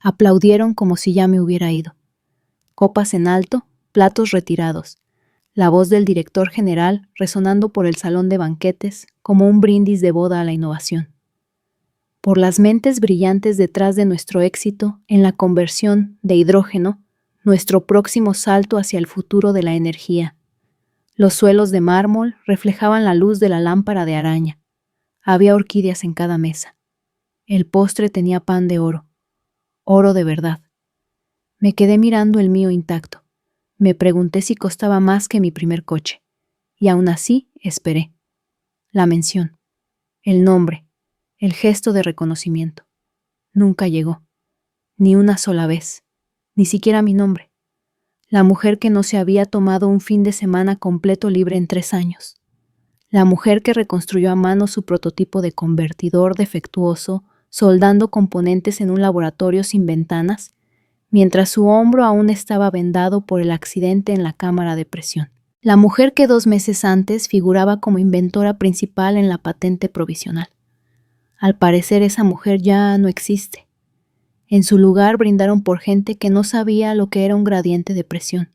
Aplaudieron como si ya me hubiera ido. Copas en alto, platos retirados. La voz del director general resonando por el salón de banquetes como un brindis de boda a la innovación. Por las mentes brillantes detrás de nuestro éxito en la conversión de hidrógeno, nuestro próximo salto hacia el futuro de la energía. Los suelos de mármol reflejaban la luz de la lámpara de araña. Había orquídeas en cada mesa. El postre tenía pan de oro. Oro de verdad. Me quedé mirando el mío intacto. Me pregunté si costaba más que mi primer coche. Y aún así esperé. La mención. El nombre. El gesto de reconocimiento. Nunca llegó. Ni una sola vez. Ni siquiera mi nombre. La mujer que no se había tomado un fin de semana completo libre en 3 años. La mujer que reconstruyó a mano su prototipo de convertidor defectuoso, soldando componentes en un laboratorio sin ventanas, mientras su hombro aún estaba vendado por el accidente en la cámara de presión. La mujer que 2 meses antes figuraba como inventora principal en la patente provisional. Al parecer esa mujer ya no existe. En su lugar brindaron por gente que no sabía lo que era un gradiente de presión.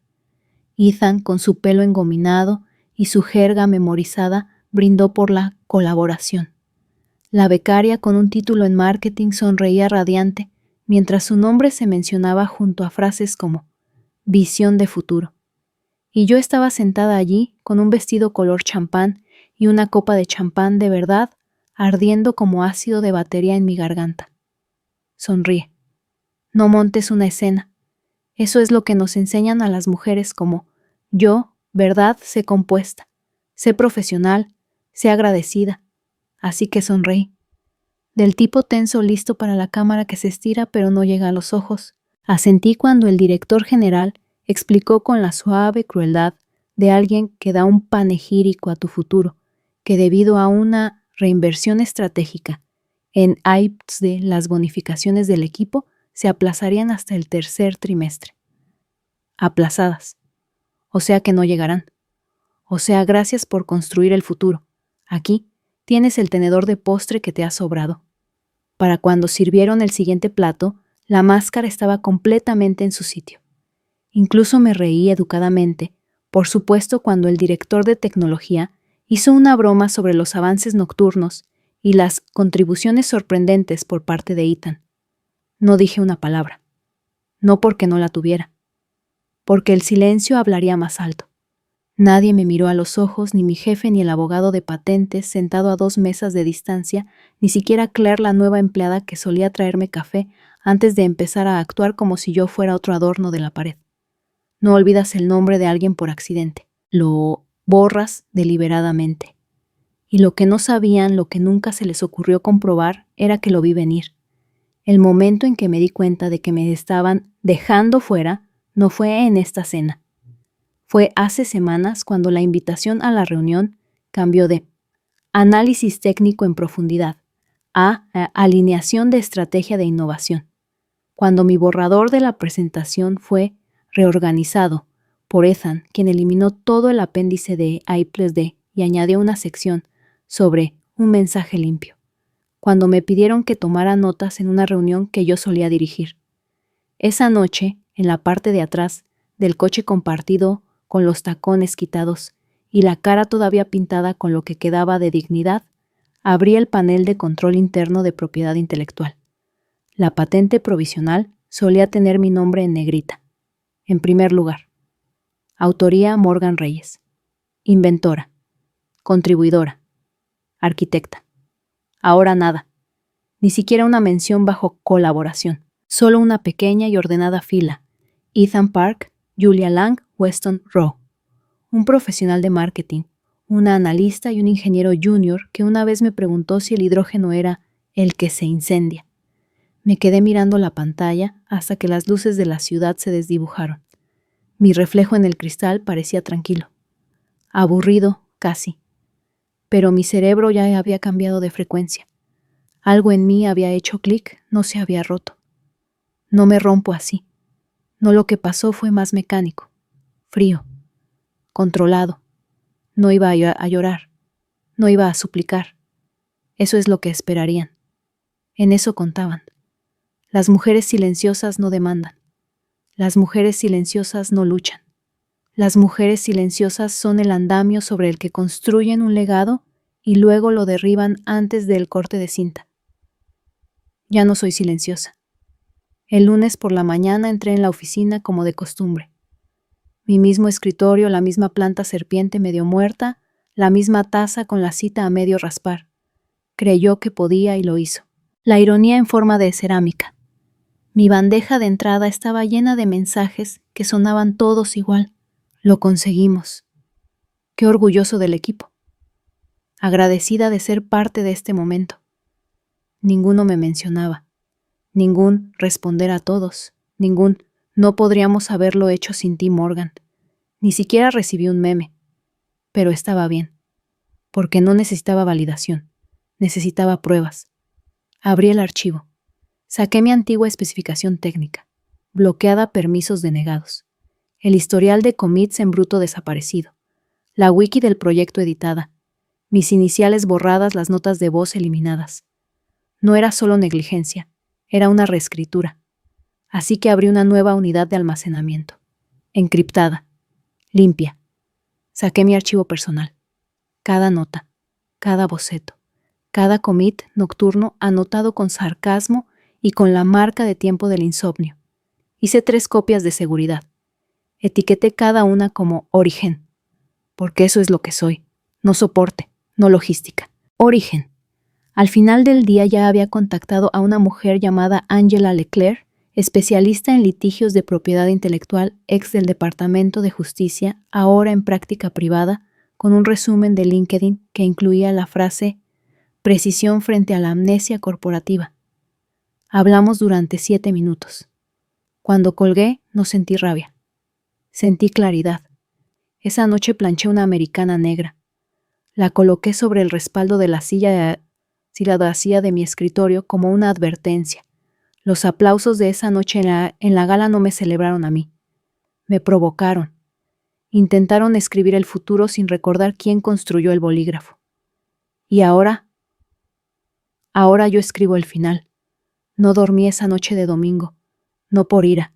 Ethan, con su pelo engominado y su jerga memorizada, brindó por la colaboración. La becaria, con un título en marketing, sonreía radiante, mientras su nombre se mencionaba junto a frases como visión de futuro. Y yo estaba sentada allí con un vestido color champán y una copa de champán de verdad ardiendo como ácido de batería en mi garganta. Sonríe. No montes una escena. Eso es lo que nos enseñan a las mujeres como yo, verdad, sé compuesta, sé profesional, sé agradecida. Así que sonreí. Del tipo tenso listo para la cámara que se estira pero no llega a los ojos. Asentí cuando el director general explicó con la suave crueldad de alguien que da un panegírico a tu futuro, que debido a una reinversión estratégica en AIPSD las bonificaciones del equipo se aplazarían hasta el 3er trimestre. Aplazadas. O sea que no llegarán. O sea, gracias por construir el futuro. Aquí tienes el tenedor de postre que te ha sobrado. Para cuando sirvieron el siguiente plato, la máscara estaba completamente en su sitio. Incluso me reí educadamente, por supuesto cuando el director de tecnología hizo una broma sobre los avances nocturnos y las contribuciones sorprendentes por parte de Ethan. No dije una palabra. No porque no la tuviera. Porque el silencio hablaría más alto. Nadie me miró a los ojos, ni mi jefe ni el abogado de patentes sentado a 2 mesas de distancia, ni siquiera Claire, la nueva empleada que solía traerme café antes de empezar a actuar como si yo fuera otro adorno de la pared. No olvidas el nombre de alguien por accidente. Lo borras deliberadamente. Y lo que no sabían, lo que nunca se les ocurrió comprobar, era que lo vi venir. El momento en que me di cuenta de que me estaban dejando fuera no fue en esta cena. Fue hace semanas cuando la invitación a la reunión cambió de análisis técnico en profundidad a alineación de estrategia de innovación. Cuando mi borrador de la presentación fue reorganizado por Ethan, quien eliminó todo el apéndice de I+D y añadió una sección sobre un mensaje limpio. Cuando me pidieron que tomara notas en una reunión que yo solía dirigir. Esa noche, en la parte de atrás del coche compartido, con los tacones quitados y la cara todavía pintada con lo que quedaba de dignidad, abrí el panel de control interno de propiedad intelectual. La patente provisional solía tener mi nombre en negrita. En primer lugar, autoría Morgan Reyes, inventora, contribuidora, arquitecta. Ahora nada, ni siquiera una mención bajo colaboración, solo una pequeña y ordenada fila. Ethan Park, Julia Lang, Weston Rowe. Un profesional de marketing, una analista y un ingeniero junior que una vez me preguntó si el hidrógeno era el que se incendia. Me quedé mirando la pantalla hasta que las luces de la ciudad se desdibujaron. Mi reflejo en el cristal parecía tranquilo. Aburrido, casi. Pero mi cerebro ya había cambiado de frecuencia. Algo en mí había hecho clic, no se había roto. No me rompo así. No, lo que pasó fue más mecánico, frío, controlado. No iba a llorar, no iba a suplicar. Eso es lo que esperarían. En eso contaban. Las mujeres silenciosas no demandan. Las mujeres silenciosas no luchan. Las mujeres silenciosas son el andamio sobre el que construyen un legado y luego lo derriban antes del corte de cinta. Ya no soy silenciosa. El lunes por la mañana entré en la oficina como de costumbre. Mi mismo escritorio, la misma planta serpiente medio muerta, la misma taza con la cita a medio raspar. Creyó que podía y lo hizo. La ironía en forma de cerámica. Mi bandeja de entrada estaba llena de mensajes que sonaban todos igual. Lo conseguimos. Qué orgulloso del equipo. Agradecida de ser parte de este momento. Ninguno me mencionaba. Ningún responder a todos. Ningún no podríamos haberlo hecho sin ti, Morgan. Ni siquiera recibí un meme. Pero estaba bien. Porque no necesitaba validación. Necesitaba pruebas. Abrí el archivo. Saqué mi antigua especificación técnica. Bloqueada permisos denegados. El historial de commits en bruto desaparecido. La wiki del proyecto editada. Mis iniciales borradas, las notas de voz eliminadas. No era solo negligencia. Era una reescritura. Así que abrí una nueva unidad de almacenamiento. Encriptada. Limpia. Saqué mi archivo personal. Cada nota. Cada boceto. Cada commit nocturno anotado con sarcasmo y con la marca de tiempo del insomnio. Hice 3 copias de seguridad. Etiqueté cada una como origen, porque eso es lo que soy, no soporte, no logística. Origen. Al final del día ya había contactado a una mujer llamada Angela Leclerc, especialista en litigios de propiedad intelectual, ex del Departamento de Justicia, ahora en práctica privada, con un resumen de LinkedIn que incluía la frase «Precisión frente a la amnesia corporativa». Hablamos durante 7 minutos. Cuando colgué, no sentí rabia. Sentí claridad. Esa noche planché una americana negra. La coloqué sobre el respaldo de la silla de mi escritorio como una advertencia. Los aplausos de esa noche en la gala no me celebraron a mí. Me provocaron. Intentaron escribir el futuro sin recordar quién construyó el bolígrafo. Y ahora yo escribo el final. No dormí esa noche de domingo. No por ira.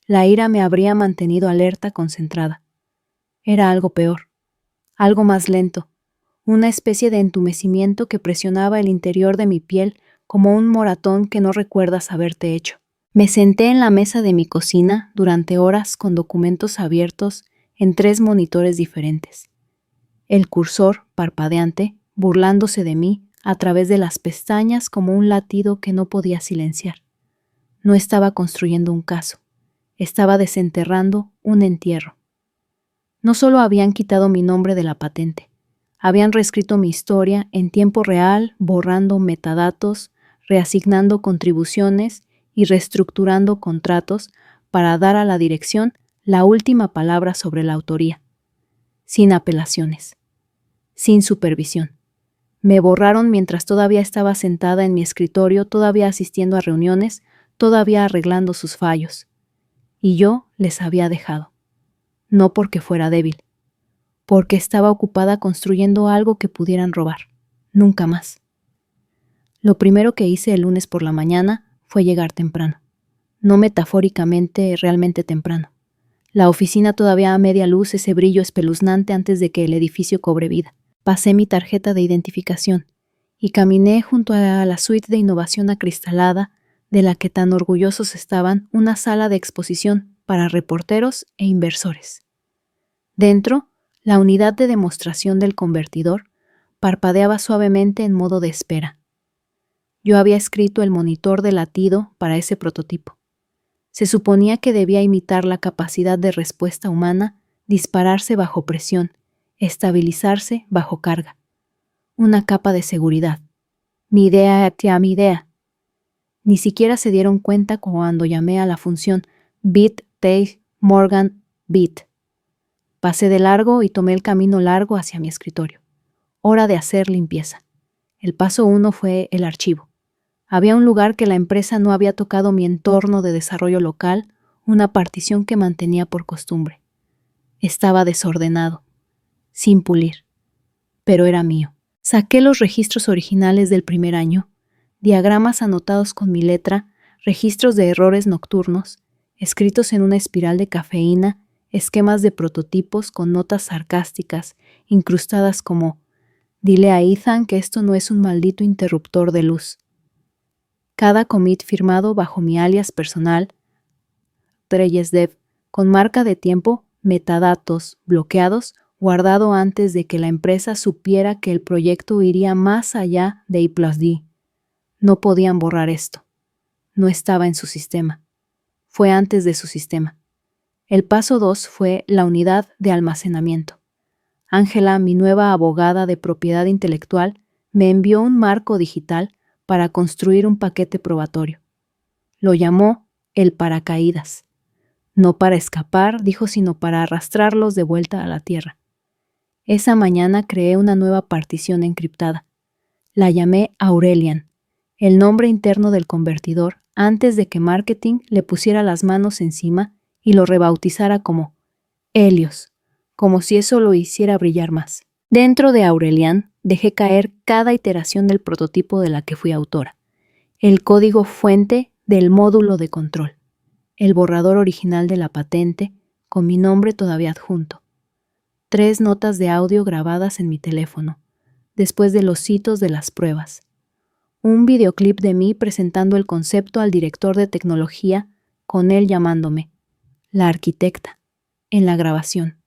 La ira me habría mantenido alerta, concentrada. Era algo peor. Algo más lento. Una especie de entumecimiento que presionaba el interior de mi piel como un moratón que no recuerdas haberte hecho. Me senté en la mesa de mi cocina durante horas con documentos abiertos en 3 monitores diferentes. El cursor, parpadeante, burlándose de mí a través de las pestañas como un latido que no podía silenciar. No estaba construyendo un caso. Estaba desenterrando un entierro. No solo habían quitado mi nombre de la patente, habían reescrito mi historia en tiempo real, borrando metadatos, reasignando contribuciones y reestructurando contratos para dar a la dirección la última palabra sobre la autoría. Sin apelaciones. Sin supervisión. Me borraron mientras todavía estaba sentada en mi escritorio, todavía asistiendo a reuniones, todavía arreglando sus fallos. Y yo les había dejado. No porque fuera débil, porque estaba ocupada construyendo algo que pudieran robar. Nunca más. Lo primero que hice el lunes por la mañana fue llegar temprano. No metafóricamente, realmente temprano. La oficina todavía a media luz, ese brillo espeluznante antes de que el edificio cobre vida. Pasé mi tarjeta de identificación y caminé junto a la suite de innovación acristalada de la que tan orgullosos estaban, una sala de exposición para reporteros e inversores. Dentro, la unidad de demostración del convertidor parpadeaba suavemente en modo de espera. Yo había escrito el monitor de latido para ese prototipo. Se suponía que debía imitar la capacidad de respuesta humana, dispararse bajo presión, estabilizarse bajo carga. Una capa de seguridad. Mi idea. Ni siquiera se dieron cuenta cuando llamé a la función bit take Morgan bit. Pasé de largo y tomé el camino largo hacia mi escritorio. Hora de hacer limpieza. El paso 1 fue el archivo. Había un lugar que la empresa no había tocado, mi entorno de desarrollo local, una partición que mantenía por costumbre. Estaba desordenado, sin pulir, pero era mío. Saqué los registros originales del primer año, diagramas anotados con mi letra, registros de errores nocturnos, escritos en una espiral de cafeína, esquemas de prototipos con notas sarcásticas, incrustadas como «Dile a Ethan que esto no es un maldito interruptor de luz». Cada commit firmado bajo mi alias personal, TreyesDev, con marca de tiempo, metadatos, bloqueados, guardado antes de que la empresa supiera que el proyecto iría más allá de I+D. No podían borrar esto. No estaba en su sistema. Fue antes de su sistema. El paso 2 fue la unidad de almacenamiento. Ángela, mi nueva abogada de propiedad intelectual, me envió un marco digital para construir un paquete probatorio. Lo llamó el paracaídas. No para escapar, dijo, sino para arrastrarlos de vuelta a la tierra. Esa mañana creé una nueva partición encriptada. La llamé Aurelian, el nombre interno del convertidor, antes de que marketing le pusiera las manos encima y lo rebautizara como Helios, como si eso lo hiciera brillar más. Dentro de Aurelian dejé caer cada iteración del prototipo de la que fui autora, el código fuente del módulo de control, el borrador original de la patente con mi nombre todavía adjunto, 3 notas de audio grabadas en mi teléfono, después de los hitos de las pruebas, un videoclip de mí presentando el concepto al director de tecnología, con él llamándome la arquitecta, en la grabación,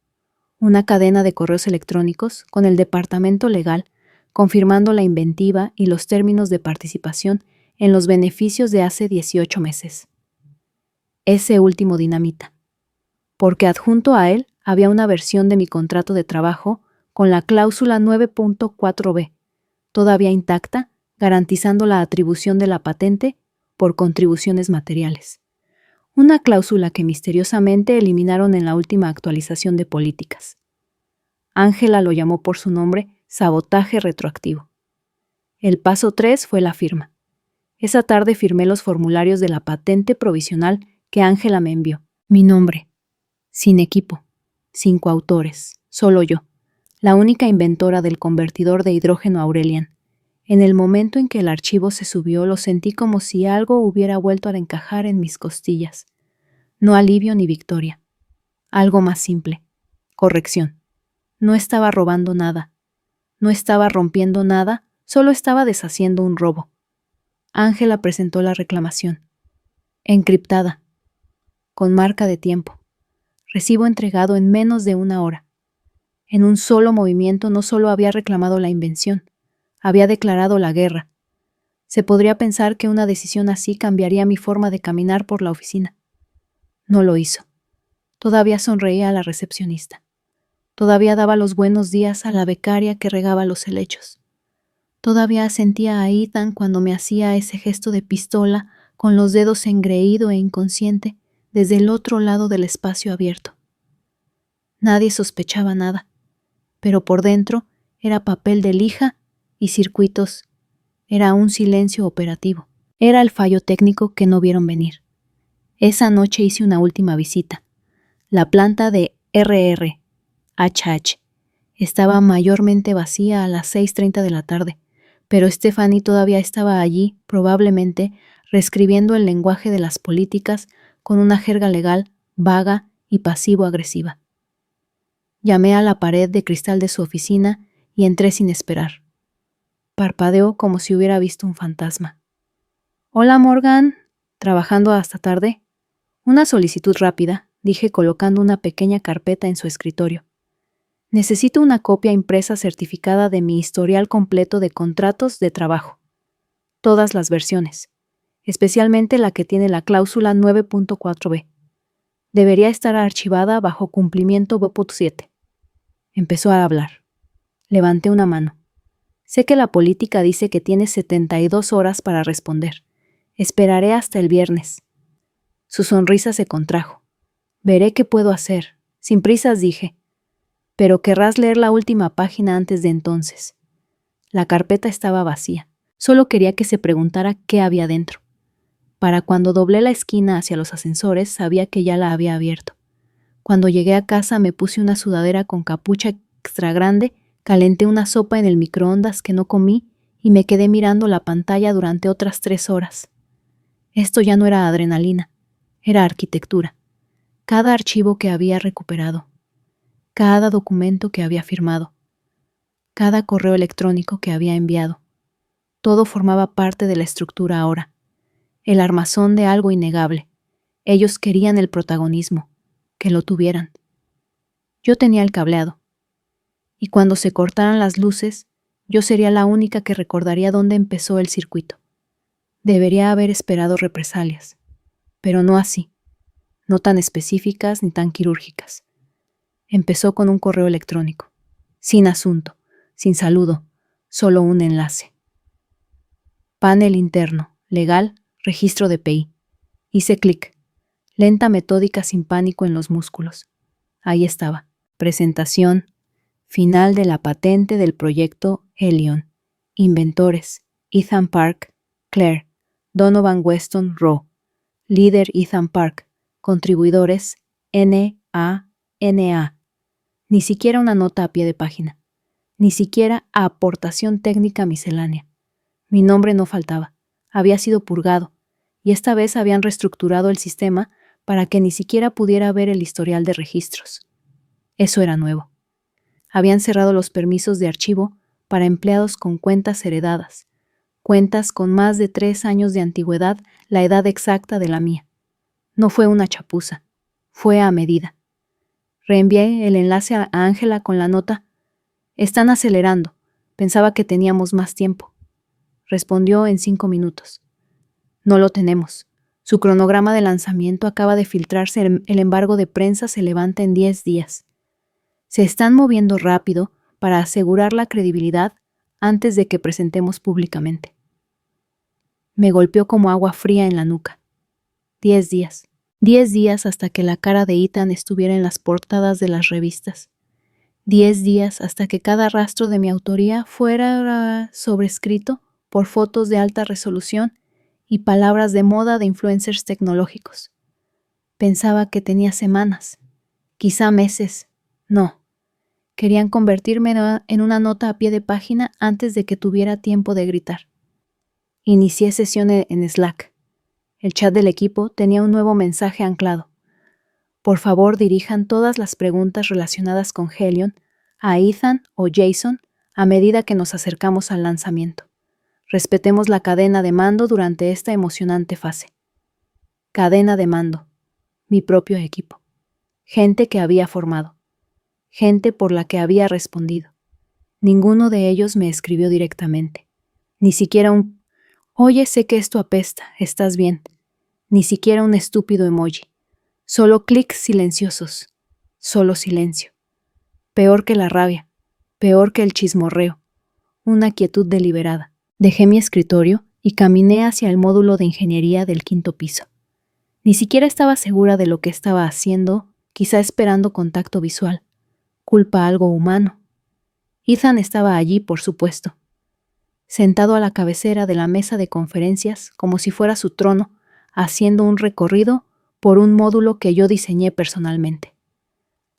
una cadena de correos electrónicos con el departamento legal confirmando la inventiva y los términos de participación en los beneficios de hace 18 meses. Ese último dinamita, porque adjunto a él había una versión de mi contrato de trabajo con la cláusula 9.4b, todavía intacta, garantizando la atribución de la patente por contribuciones materiales. Una cláusula que misteriosamente eliminaron en la última actualización de políticas. Ángela lo llamó por su nombre sabotaje retroactivo. El paso 3 fue la firma. Esa tarde firmé los formularios de la patente provisional que Ángela me envió. Mi nombre, sin equipo, sin coautores, solo yo, la única inventora del convertidor de hidrógeno Aurelian. En el momento en que el archivo se subió, lo sentí como si algo hubiera vuelto a encajar en mis costillas. No alivio ni victoria. Algo más simple. Corrección. No estaba robando nada. No estaba rompiendo nada, solo estaba deshaciendo un robo. Ángela presentó la reclamación. Encriptada. Con marca de tiempo. Recibo entregado en menos de 1 hora. En un solo movimiento no solo había reclamado la invención, había declarado la guerra. Se podría pensar que una decisión así cambiaría mi forma de caminar por la oficina. No lo hizo. Todavía sonreía a la recepcionista. Todavía daba los buenos días a la becaria que regaba los helechos. Todavía sentía a Ethan cuando me hacía ese gesto de pistola con los dedos engreído e inconsciente desde el otro lado del espacio abierto. Nadie sospechaba nada, pero por dentro era papel de lija y circuitos. Era un silencio operativo. Era el fallo técnico que no vieron venir. Esa noche hice una última visita. La planta de HH estaba mayormente vacía a las 6:30 de la tarde, pero Stephanie todavía estaba allí, probablemente reescribiendo el lenguaje de las políticas con una jerga legal vaga y pasivo-agresiva. Llamé a la pared de cristal de su oficina y entré sin esperar. Parpadeó como si hubiera visto un fantasma. «Hola, Morgan. ¿Trabajando hasta tarde?» «Una solicitud rápida», dije colocando una pequeña carpeta en su escritorio. «Necesito una copia impresa certificada de mi historial completo de contratos de trabajo. Todas las versiones, especialmente la que tiene la cláusula 9.4b. Debería estar archivada bajo cumplimiento B.7. Empezó a hablar. Levanté una mano. Sé que la política dice que tienes 72 horas para responder. Esperaré hasta el viernes. Su sonrisa se contrajo. Veré qué puedo hacer. Sin prisas dije. Pero querrás leer la última página antes de entonces. La carpeta estaba vacía. Solo quería que se preguntara qué había dentro. Para cuando doblé la esquina hacia los ascensores, sabía que ya la había abierto. Cuando llegué a casa me puse una sudadera con capucha extra grande, calenté una sopa en el microondas que no comí y me quedé mirando la pantalla durante otras 3 horas. Esto ya no era adrenalina, era arquitectura. Cada archivo que había recuperado, cada documento que había firmado, cada correo electrónico que había enviado, todo formaba parte de la estructura ahora, el armazón de algo innegable. Ellos querían el protagonismo, que lo tuvieran. Yo tenía el cableado, y cuando se cortaran las luces, yo sería la única que recordaría dónde empezó el circuito. Debería haber esperado represalias, pero no así, no tan específicas ni tan quirúrgicas. Empezó con un correo electrónico, sin asunto, sin saludo, solo un enlace. Panel interno, legal, registro de PI. Hice clic, lenta metódica sin pánico en los músculos. Ahí estaba, presentación, final de la patente del proyecto Helion. Inventores, Ethan Park, Claire, Donovan Weston Rowe. Líder Ethan Park. Contribuidores, NANA. Ni siquiera una nota a pie de página. Ni siquiera aportación técnica miscelánea. Mi nombre no faltaba. Había sido purgado, y esta vez habían reestructurado el sistema para que ni siquiera pudiera ver el historial de registros. Eso era nuevo. Habían cerrado los permisos de archivo para empleados con cuentas heredadas, cuentas con más de 3 años de antigüedad, la edad exacta de la mía. No fue una chapuza, fue a medida. Reenvié el enlace a Ángela con la nota: «Están acelerando, pensaba que teníamos más tiempo». Respondió en 5 minutos. «No lo tenemos. Su cronograma de lanzamiento acaba de filtrarse, el embargo de prensa se levanta en 10 días. Se están moviendo rápido para asegurar la credibilidad antes de que presentemos públicamente». Me golpeó como agua fría en la nuca. 10 días. 10 días hasta que la cara de Ethan estuviera en las portadas de las revistas. 10 días hasta que cada rastro de mi autoría fuera sobrescrito por fotos de alta resolución y palabras de moda de influencers tecnológicos. Pensaba que tenía semanas, quizá meses. No. Querían convertirme en una nota a pie de página antes de que tuviera tiempo de gritar. Inicié sesión en Slack. El chat del equipo tenía un nuevo mensaje anclado. Por favor, dirijan todas las preguntas relacionadas con Helion a Ethan o Jason a medida que nos acercamos al lanzamiento. Respetemos la cadena de mando durante esta emocionante fase. Cadena de mando. Mi propio equipo. Gente que había formado. Gente por la que había respondido. Ninguno de ellos me escribió directamente. Ni siquiera un «Oye, sé que esto apesta, ¿estás bien?» Ni siquiera un estúpido emoji. Solo clics silenciosos. Solo silencio. Peor que la rabia. Peor que el chismorreo. Una quietud deliberada. Dejé mi escritorio y caminé hacia el módulo de ingeniería del 5º piso. Ni siquiera estaba segura de lo que estaba haciendo, quizá esperando contacto visual. Culpa algo humano. Ethan estaba allí, por supuesto. Sentado a la cabecera de la mesa de conferencias, como si fuera su trono, haciendo un recorrido por un módulo que yo diseñé personalmente.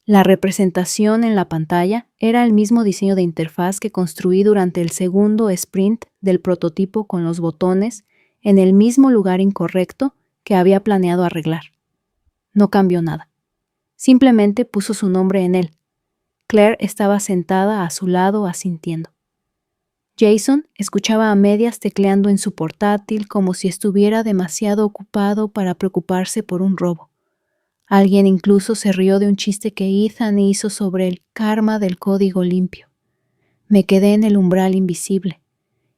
La representación en la pantalla era el mismo diseño de interfaz que construí durante el segundo sprint del prototipo, con los botones en el mismo lugar incorrecto que había planeado arreglar. No cambió nada. Simplemente puso su nombre en él. Claire estaba sentada a su lado asintiendo. Jason escuchaba a medias tecleando en su portátil como si estuviera demasiado ocupado para preocuparse por un robo. Alguien incluso se rió de un chiste que Ethan hizo sobre el karma del código limpio. Me quedé en el umbral invisible,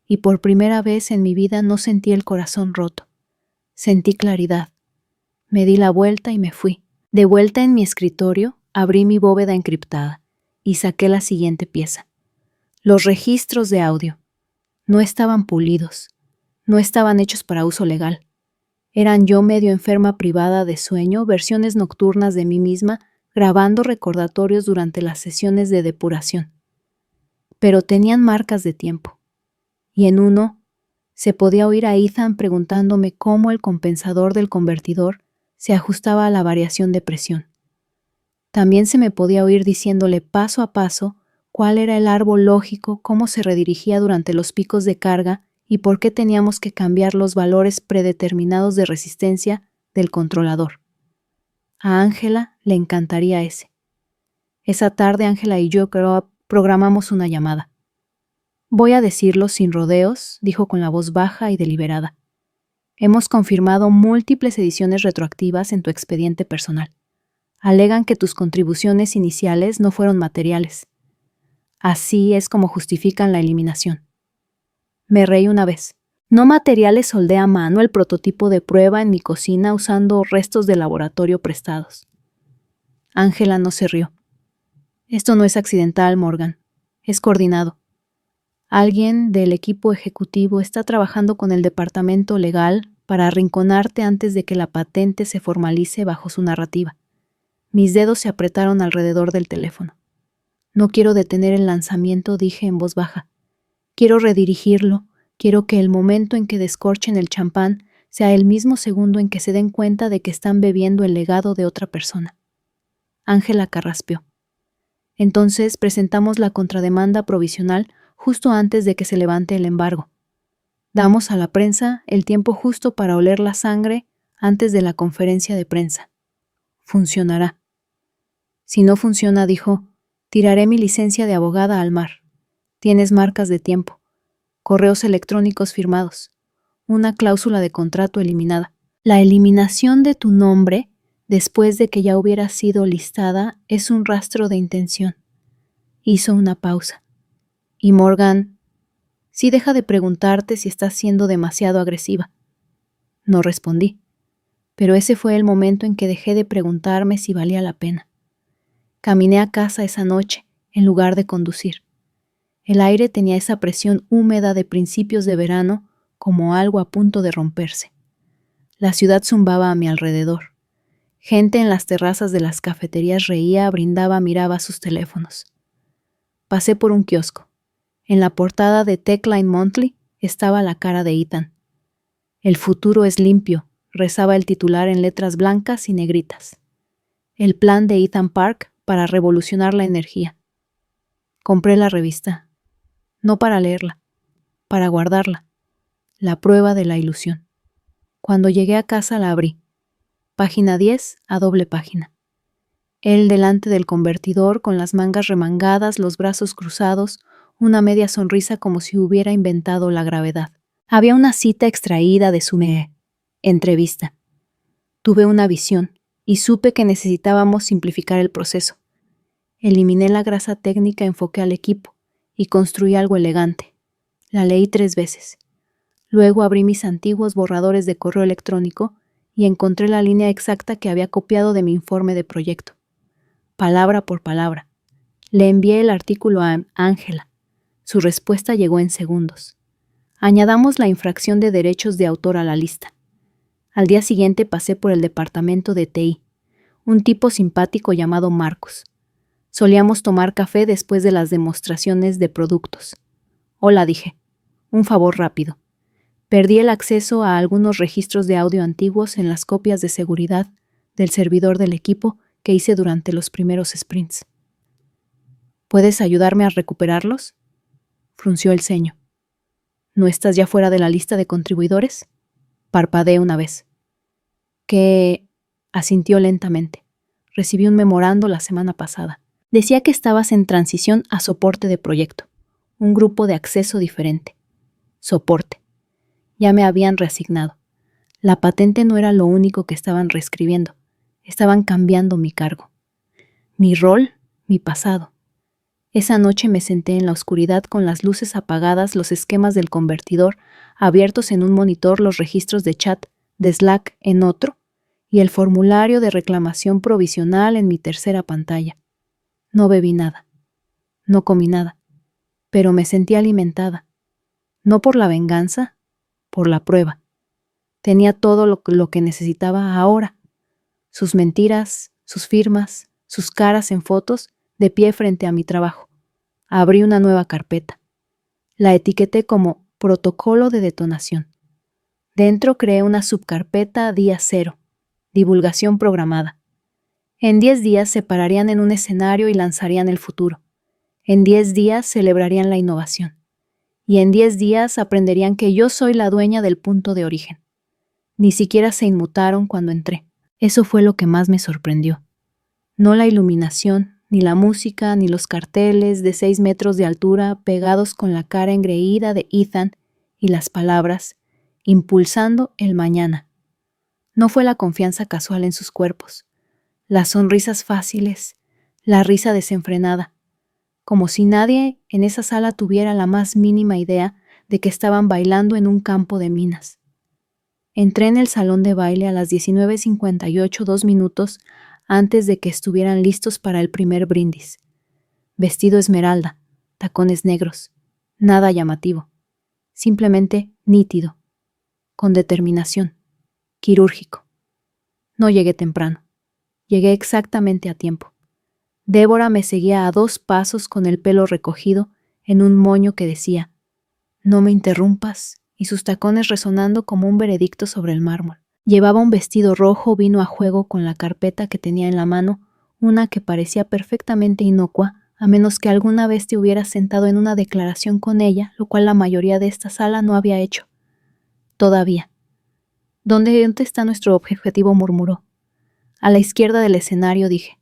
y por primera vez en mi vida no sentí el corazón roto. Sentí claridad. Me di la vuelta y me fui. De vuelta en mi escritorio, abrí mi bóveda encriptada y saqué la siguiente pieza. Los registros de audio. No estaban pulidos. No estaban hechos para uso legal. Eran yo medio enferma privada de sueño, versiones nocturnas de mí misma, grabando recordatorios durante las sesiones de depuración. Pero tenían marcas de tiempo. Y en uno se podía oír a Ethan preguntándome cómo el compensador del convertidor se ajustaba a la variación de presión. También se me podía oír diciéndole paso a paso cuál era el árbol lógico, cómo se redirigía durante los picos de carga y por qué teníamos que cambiar los valores predeterminados de resistencia del controlador. A Ángela le encantaría ese. Esa tarde Ángela y yo programamos una llamada. Voy a decirlo sin rodeos, dijo con la voz baja y deliberada. Hemos confirmado múltiples ediciones retroactivas en tu expediente personal. Alegan que tus contribuciones iniciales no fueron materiales. Así es como justifican la eliminación. Me reí una vez. No materiales soldé a mano el prototipo de prueba en mi cocina usando restos de laboratorio prestados. Ángela no se rió. Esto no es accidental, Morgan. Es coordinado. Alguien del equipo ejecutivo está trabajando con el departamento legal para arrinconarte antes de que la patente se formalice bajo su narrativa. Mis dedos se apretaron alrededor del teléfono. No quiero detener el lanzamiento, dije en voz baja. Quiero redirigirlo. Quiero que el momento en que descorchen el champán sea el mismo segundo en que se den cuenta de que están bebiendo el legado de otra persona. Ángela carraspeó. Entonces presentamos la contrademanda provisional justo antes de que se levante el embargo. Damos a la prensa el tiempo justo para oler la sangre antes de la conferencia de prensa. Funcionará. Si no funciona, dijo, tiraré mi licencia de abogada al mar. Tienes marcas de tiempo, correos electrónicos firmados, una cláusula de contrato eliminada. La eliminación de tu nombre, después de que ya hubiera sido listada, es un rastro de intención. Hizo una pausa. Y Morgan, sí, deja de preguntarte si estás siendo demasiado agresiva. No respondí, pero ese fue el momento en que dejé de preguntarme si valía la pena. Caminé a casa esa noche, en lugar de conducir. El aire tenía esa presión húmeda de principios de verano, como algo a punto de romperse. La ciudad zumbaba a mi alrededor. Gente en las terrazas de las cafeterías reía, brindaba, miraba sus teléfonos. Pasé por un kiosco. En la portada de Techline Monthly estaba la cara de Ethan. El futuro es limpio, rezaba el titular en letras blancas y negritas. El plan de Ethan Park para revolucionar la energía. Compré la revista. No para leerla, para guardarla. La prueba de la ilusión. Cuando llegué a casa la abrí. Página 10 a doble página. Él delante del convertidor con las mangas remangadas, los brazos cruzados, una media sonrisa como si hubiera inventado la gravedad. Había una cita extraída de su entrevista. Tuve una visión y supe que necesitábamos simplificar el proceso. Eliminé la grasa técnica, enfoqué al equipo y construí algo elegante. La leí 3 veces. Luego abrí mis antiguos borradores de correo electrónico y encontré la línea exacta que había copiado de mi informe de proyecto. Palabra por palabra. Le envié el artículo a Ángela. Su respuesta llegó en segundos. Añadamos la infracción de derechos de autor a la lista. Al día siguiente pasé por el departamento de TI, un tipo simpático llamado Marcos. Solíamos tomar café después de las demostraciones de productos. Hola, dije. Un favor rápido. Perdí el acceso a algunos registros de audio antiguos en las copias de seguridad del servidor del equipo que hice durante los primeros sprints. ¿Puedes ayudarme a recuperarlos? Frunció el ceño. ¿No estás ya fuera de la lista de contribuidores? Parpadeé una vez. ¿Qué? Asintió lentamente. Recibí un memorando la semana pasada. Decía que estabas en transición a soporte de proyecto. Un grupo de acceso diferente. Soporte. Ya me habían reasignado. La patente no era lo único que estaban reescribiendo. Estaban cambiando mi cargo. Mi rol, mi pasado. Esa noche me senté en la oscuridad con las luces apagadas, los esquemas del convertidor abiertos en un monitor, los registros de chat de Slack en otro y el formulario de reclamación provisional en mi tercera pantalla. No bebí nada. No comí nada. Pero me sentí alimentada. No por la venganza, por la prueba. Tenía todo lo que necesitaba ahora. Sus mentiras, sus firmas, sus caras en fotos, de pie frente a mi trabajo. Abrí una nueva carpeta. La etiqueté como protocolo de detonación. Dentro creé una subcarpeta día 0, divulgación programada. En 10 días se pararían en un escenario y lanzarían el futuro. En 10 días celebrarían la innovación. y en 10 días aprenderían que yo soy la dueña del punto de origen. Ni siquiera se inmutaron cuando entré. Eso fue lo que más me sorprendió. No la iluminación, ni la música, ni los carteles de 6 metros de altura pegados con la cara engreída de Ethan y las palabras, impulsando el mañana. No fue la confianza casual en sus cuerpos, las sonrisas fáciles, la risa desenfrenada, como si nadie en esa sala tuviera la más mínima idea de que estaban bailando en un campo de minas. Entré en el salón de baile a las 19:58, 2 minutos antes de que estuvieran listos para el primer brindis. Vestido esmeralda, tacones negros, nada llamativo, simplemente nítido, con determinación, quirúrgico. No llegué temprano, llegué exactamente a tiempo. Débora me seguía a 2 pasos con el pelo recogido en un moño que decía, «No me interrumpas», y sus tacones resonando como un veredicto sobre el mármol. Llevaba un vestido rojo vino a juego con la carpeta que tenía en la mano, una que parecía perfectamente inocua, a menos que alguna vez te hubieras sentado en una declaración con ella, lo cual la mayoría de esta sala no había hecho. Todavía. ¿Dónde está nuestro objetivo?, murmuró. A la izquierda del escenario, dije.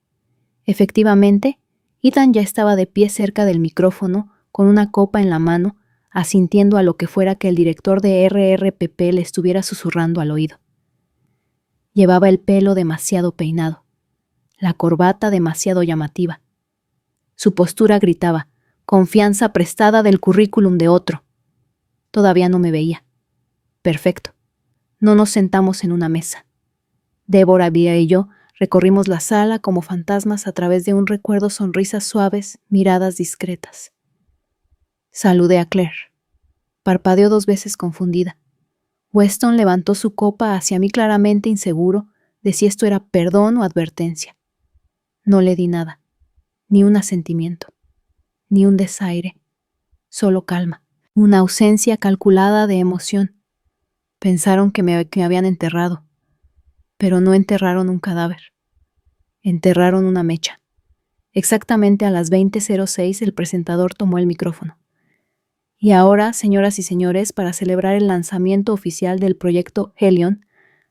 Efectivamente, Ethan ya estaba de pie cerca del micrófono, con una copa en la mano, asintiendo a lo que fuera que el director de RRPP le estuviera susurrando al oído. Llevaba el pelo demasiado peinado, la corbata demasiado llamativa. Su postura gritaba, confianza prestada del currículum de otro. Todavía no me veía. Perfecto. No nos sentamos en una mesa. Débora, Vía y yo recorrimos la sala como fantasmas a través de un recuerdo, sonrisas suaves, miradas discretas. Saludé a Claire. Parpadeó 2 veces confundida. Weston levantó su copa hacia mí claramente inseguro de si esto era perdón o advertencia. No le di nada, ni un asentimiento, ni un desaire, solo calma, una ausencia calculada de emoción. Pensaron que me habían enterrado, pero no enterraron un cadáver. Enterraron una mecha. Exactamente a las 20:06 el presentador tomó el micrófono. Y ahora, señoras y señores, para celebrar el lanzamiento oficial del proyecto Helion,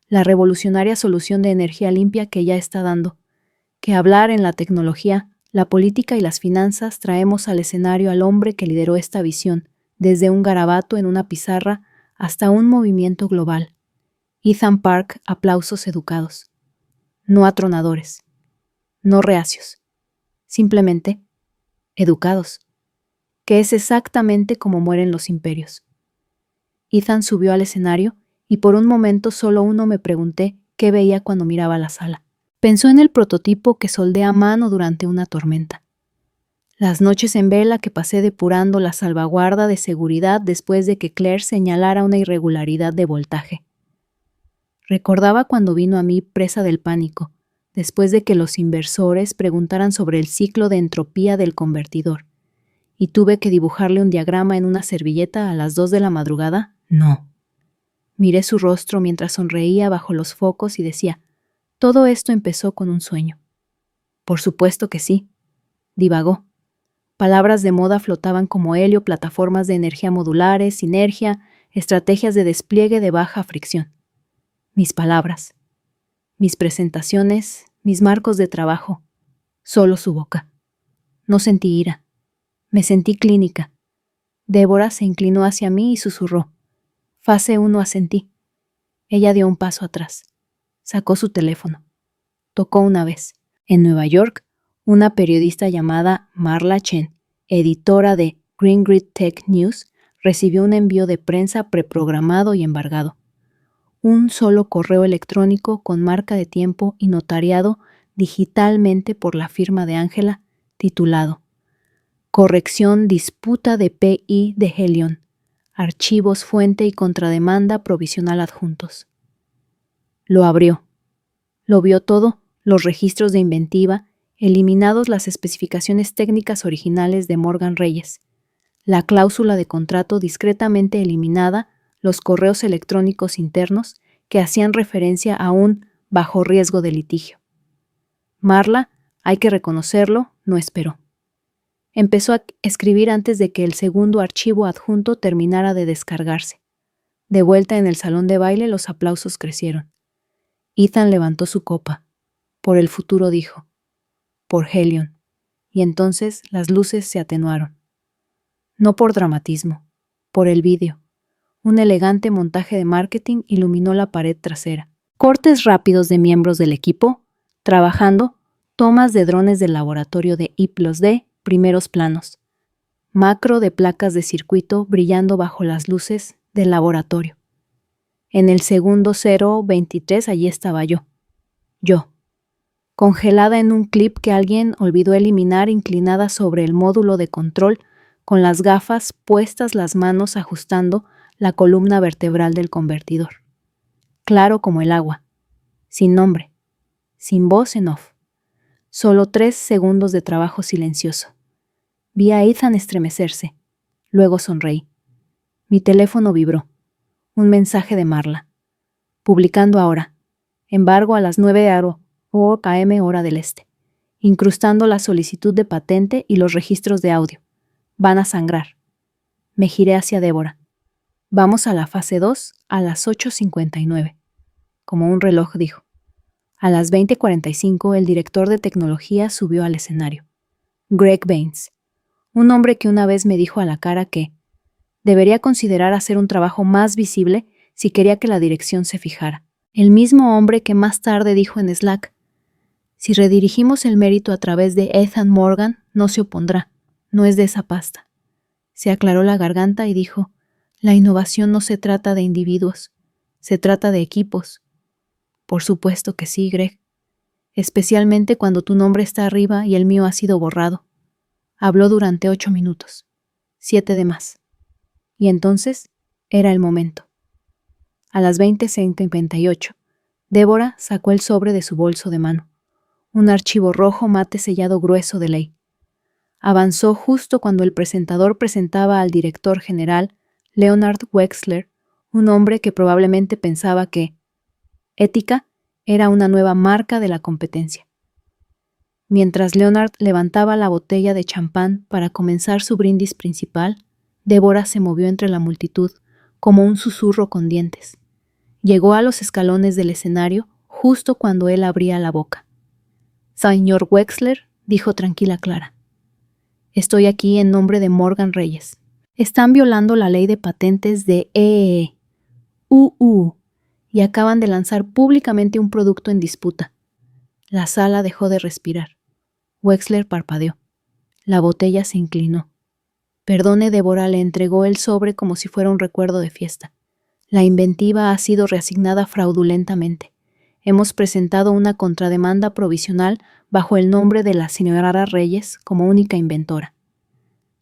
la revolucionaria solución de energía limpia que ya está dando, que hablar en la tecnología, la política y las finanzas, traemos al escenario al hombre que lideró esta visión, desde un garabato en una pizarra hasta un movimiento global. Ethan Park, aplausos educados. No atronadores. No reacios. Simplemente educados. Que es exactamente como mueren los imperios. Ethan subió al escenario y por un momento solo me pregunté qué veía cuando miraba la sala. Pensó en el prototipo que soldé a mano durante una tormenta. Las noches en vela que pasé depurando la salvaguarda de seguridad después de que Claire señalara una irregularidad de voltaje. Recordaba cuando vino a mí presa del pánico, después de que los inversores preguntaran sobre el ciclo de entropía del convertidor. ¿Y tuve que dibujarle un diagrama en una servilleta a las 2 de la madrugada? No. Miré su rostro mientras sonreía bajo los focos y decía, todo esto empezó con un sueño. Por supuesto que sí. Divagó. Palabras de moda flotaban como helio, plataformas de energía modulares, sinergia, estrategias de despliegue de baja fricción. Mis palabras, mis presentaciones, mis marcos de trabajo, solo su boca. No sentí ira. Me sentí clínica. Débora se inclinó hacia mí y susurró. Fase 1, asentí. Ella dio un paso atrás. Sacó su teléfono. Tocó una vez. En Nueva York, una periodista llamada Marla Chen, editora de Green Grid Tech News, recibió un envío de prensa preprogramado y embargado. Un solo correo electrónico con marca de tiempo y notariado digitalmente por la firma de Ángela, titulado Corrección disputa de PI de Helion. Archivos fuente y contrademanda provisional adjuntos. Lo abrió. Lo vio todo, los registros de inventiva, eliminados las especificaciones técnicas originales de Morgan Reyes, la cláusula de contrato discretamente eliminada, los correos electrónicos internos que hacían referencia a un bajo riesgo de litigio. Marla, hay que reconocerlo, no esperó. Empezó a escribir antes de que el segundo archivo adjunto terminara de descargarse. De vuelta en el salón de baile, los aplausos crecieron. Ethan levantó su copa. Por el futuro, dijo. Por Helion. Y entonces las luces se atenuaron. No por dramatismo, por el vídeo. Un elegante montaje de marketing iluminó la pared trasera. Cortes rápidos de miembros del equipo, trabajando, tomas de drones del laboratorio de I+D, primeros planos. Macro de placas de circuito brillando bajo las luces del laboratorio. En el segundo 023 allí estaba yo. Yo. Congelada en un clip que alguien olvidó eliminar, inclinada sobre el módulo de control, con las gafas puestas, las manos ajustando la columna vertebral del convertidor. Claro como el agua. Sin nombre. Sin voz en off. Solo 3 segundos de trabajo silencioso. Vi a Ethan estremecerse. Luego sonreí. Mi teléfono vibró. Un mensaje de Marla. Publicando ahora. Embargo a las 9 km hora del este. Incrustando la solicitud de patente y los registros de audio. Van a sangrar. Me giré hacia Débora. Vamos a la fase 2 a las 8:59. Como un reloj dijo. A las 20:45 el director de tecnología subió al escenario. Greg Baines. Un hombre que una vez me dijo a la cara que debería considerar hacer un trabajo más visible si quería que la dirección se fijara. El mismo hombre que más tarde dijo en Slack, si redirigimos el mérito a través de Ethan Morgan, no se opondrá, no es de esa pasta. Se aclaró la garganta y dijo, la innovación no se trata de individuos, se trata de equipos. Por supuesto que sí, Greg, especialmente cuando tu nombre está arriba y el mío ha sido borrado. Habló durante 8 minutos, 7 de más. Y entonces era el momento. A las 20:58, Débora sacó el sobre de su bolso de mano, un archivo rojo mate sellado grueso de ley. Avanzó justo cuando el presentador presentaba al director general, Leonard Wexler, un hombre que probablemente pensaba que ética era una nueva marca de la competencia. Mientras Leonard levantaba la botella de champán para comenzar su brindis principal, Débora se movió entre la multitud como un susurro con dientes. Llegó a los escalones del escenario justo cuando él abría la boca. Señor Wexler, dijo tranquila Clara. Estoy aquí en nombre de Morgan Reyes. Están violando la ley de patentes de EEE, y acaban de lanzar públicamente un producto en disputa. La sala dejó de respirar. Wexler parpadeó. La botella se inclinó. Perdone, Débora le entregó el sobre como si fuera un recuerdo de fiesta. La inventiva ha sido reasignada fraudulentamente. Hemos presentado una contrademanda provisional bajo el nombre de la señora Reyes como única inventora.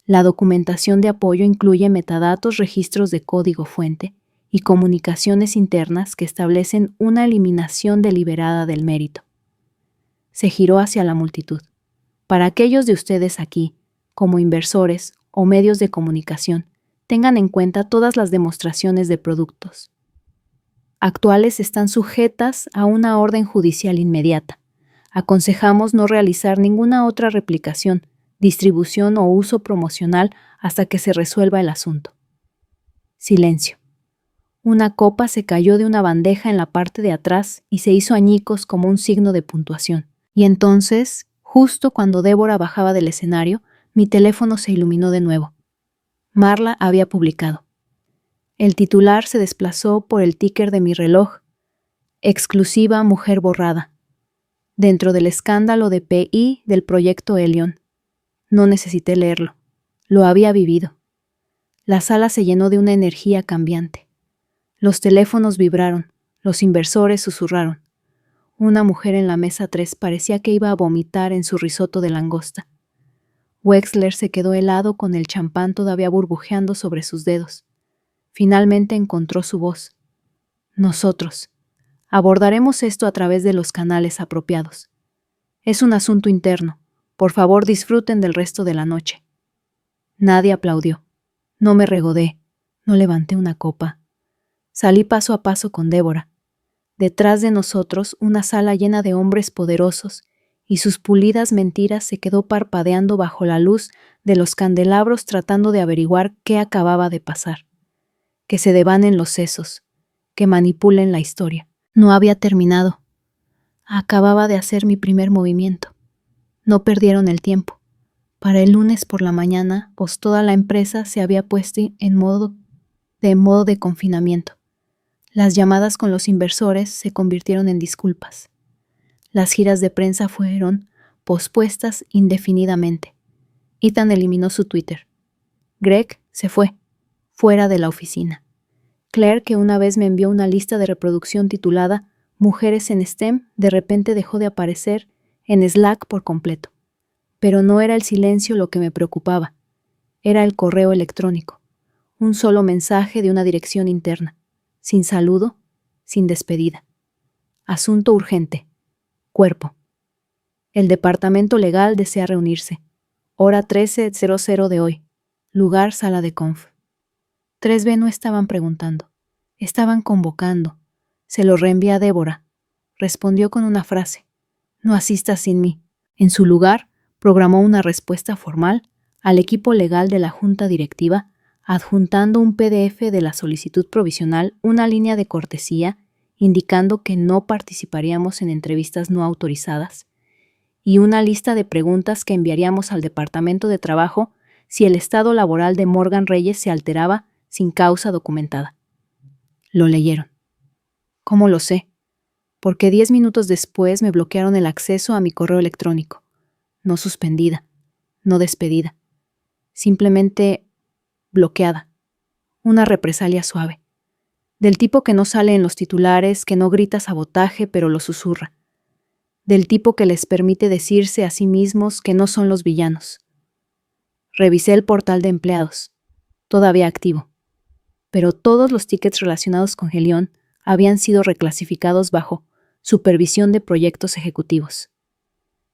La documentación de apoyo incluye metadatos, registros de código fuente y comunicaciones internas que establecen una eliminación deliberada del mérito. Se giró hacia la multitud. Para aquellos de ustedes aquí, como inversores o medios de comunicación, tengan en cuenta todas las demostraciones de productos actuales están sujetas a una orden judicial inmediata. Aconsejamos no realizar ninguna otra replicación, distribución o uso promocional hasta que se resuelva el asunto. Silencio. Una copa se cayó de una bandeja en la parte de atrás y se hizo añicos como un signo de puntuación. Y entonces, justo cuando Débora bajaba del escenario, mi teléfono se iluminó de nuevo. Marla había publicado. El titular se desplazó por el ticker de mi reloj. Exclusiva mujer borrada. Dentro del escándalo de PI del proyecto Helion. No necesité leerlo. Lo había vivido. La sala se llenó de una energía cambiante. Los teléfonos vibraron. Los inversores susurraron. Una mujer en la mesa 3 parecía que iba a vomitar en su risotto de langosta. Wexler se quedó helado con el champán todavía burbujeando sobre sus dedos. Finalmente encontró su voz. Nosotros. Abordaremos esto a través de los canales apropiados. Es un asunto interno. Por favor, disfruten del resto de la noche. Nadie aplaudió. No me regodé. No levanté una copa. Salí paso a paso con Débora. Detrás de nosotros, una sala llena de hombres poderosos y sus pulidas mentiras se quedó parpadeando bajo la luz de los candelabros tratando de averiguar qué acababa de pasar. Que se devanen los sesos, que manipulen la historia. No había terminado. Acababa de hacer mi primer movimiento. No perdieron el tiempo. Para el lunes por la mañana, pues toda la empresa se había puesto en modo de confinamiento. Las llamadas con los inversores se convirtieron en disculpas. Las giras de prensa fueron pospuestas indefinidamente. Ethan eliminó su Twitter. Greg se fue, fuera de la oficina. Claire, que una vez me envió una lista de reproducción titulada Mujeres en STEM, de repente dejó de aparecer en Slack por completo. Pero no era el silencio lo que me preocupaba. Era el correo electrónico. Un solo mensaje de una dirección interna. Sin saludo, sin despedida. Asunto urgente. Cuerpo. El departamento legal desea reunirse. Hora 13:00 de hoy. Lugar sala de conf. 3B no estaban preguntando. Estaban convocando. Se lo reenvié a Débora. Respondió con una frase. No asistas sin mí. En su lugar, programó una respuesta formal al equipo legal de la junta directiva, adjuntando un PDF de la solicitud provisional, una línea de cortesía, indicando que no participaríamos en entrevistas no autorizadas, y una lista de preguntas que enviaríamos al Departamento de Trabajo si el estado laboral de Morgan Reyes se alteraba sin causa documentada. Lo leyeron. ¿Cómo lo sé? Porque 10 minutos después me bloquearon el acceso a mi correo electrónico. No suspendida, no despedida. Simplemente bloqueada. Una represalia suave. Del tipo que no sale en los titulares, que no grita sabotaje, pero lo susurra. Del tipo que les permite decirse a sí mismos que no son los villanos. Revisé el portal de empleados. Todavía activo. Pero todos los tickets relacionados con Helión habían sido reclasificados bajo supervisión de proyectos ejecutivos.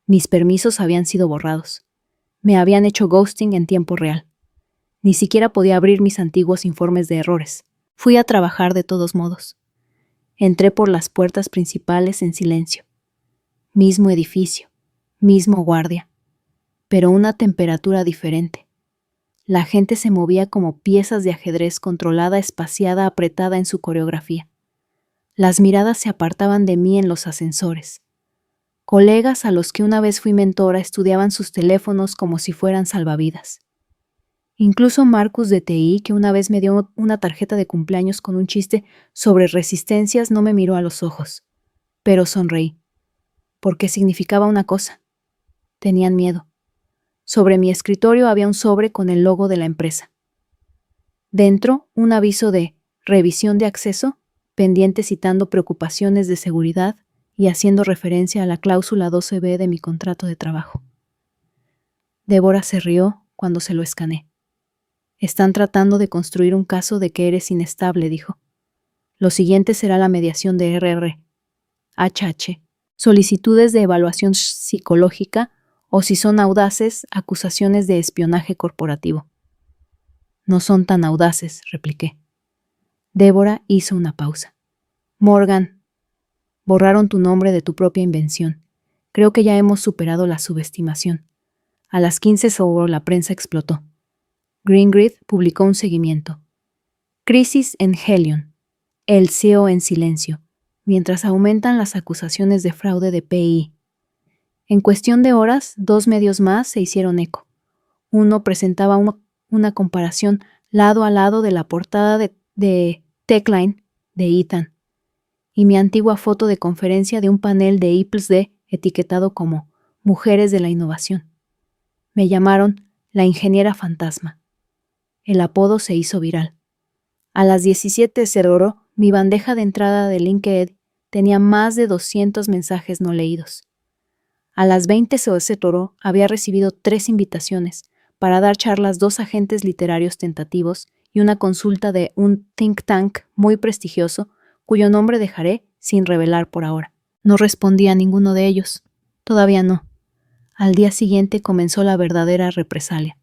Mis permisos habían sido borrados. Me habían hecho ghosting en tiempo real. Ni siquiera podía abrir mis antiguos informes de errores. Fui a trabajar de todos modos. Entré por las puertas principales en silencio. Mismo edificio, mismo guardia, pero una temperatura diferente. La gente se movía como piezas de ajedrez controlada, espaciada, apretada en su coreografía. Las miradas se apartaban de mí en los ascensores. Colegas a los que una vez fui mentora estudiaban sus teléfonos como si fueran salvavidas. Incluso Marcus de TI, que una vez me dio una tarjeta de cumpleaños con un chiste sobre resistencias, no me miró a los ojos, pero sonreí, porque significaba una cosa. Tenían miedo. Sobre mi escritorio había un sobre con el logo de la empresa. Dentro, un aviso de revisión de acceso, pendiente citando preocupaciones de seguridad y haciendo referencia a la cláusula 12B de mi contrato de trabajo. Débora se rió cuando se lo escaneé. Están tratando de construir un caso de que eres inestable, dijo. Lo siguiente será la mediación de RR, HH, solicitudes de evaluación psicológica o, si son audaces, acusaciones de espionaje corporativo. No son tan audaces, repliqué. Débora hizo una pausa. Morgan, borraron tu nombre de tu propia invención. Creo que ya hemos superado la subestimación. A las 15 sobre la prensa explotó. Greengrid publicó un seguimiento. Crisis en Helión. El CEO en silencio, mientras aumentan las acusaciones de fraude de PI. En cuestión de horas, 2 medios más se hicieron eco. Uno presentaba una comparación lado a lado de la portada de Techline de Ethan y mi antigua foto de conferencia de un panel de I+D etiquetado como Mujeres de la Innovación. Me llamaron la ingeniera fantasma. El apodo se hizo viral. A las 17:00, mi bandeja de entrada de LinkedIn tenía más de 200 mensajes no leídos. A las 20:00 había recibido 3 invitaciones para dar charlas 2 agentes literarios tentativos y una consulta de un think tank muy prestigioso, cuyo nombre dejaré sin revelar por ahora. No respondí a ninguno de ellos. Todavía no. Al día siguiente comenzó la verdadera represalia.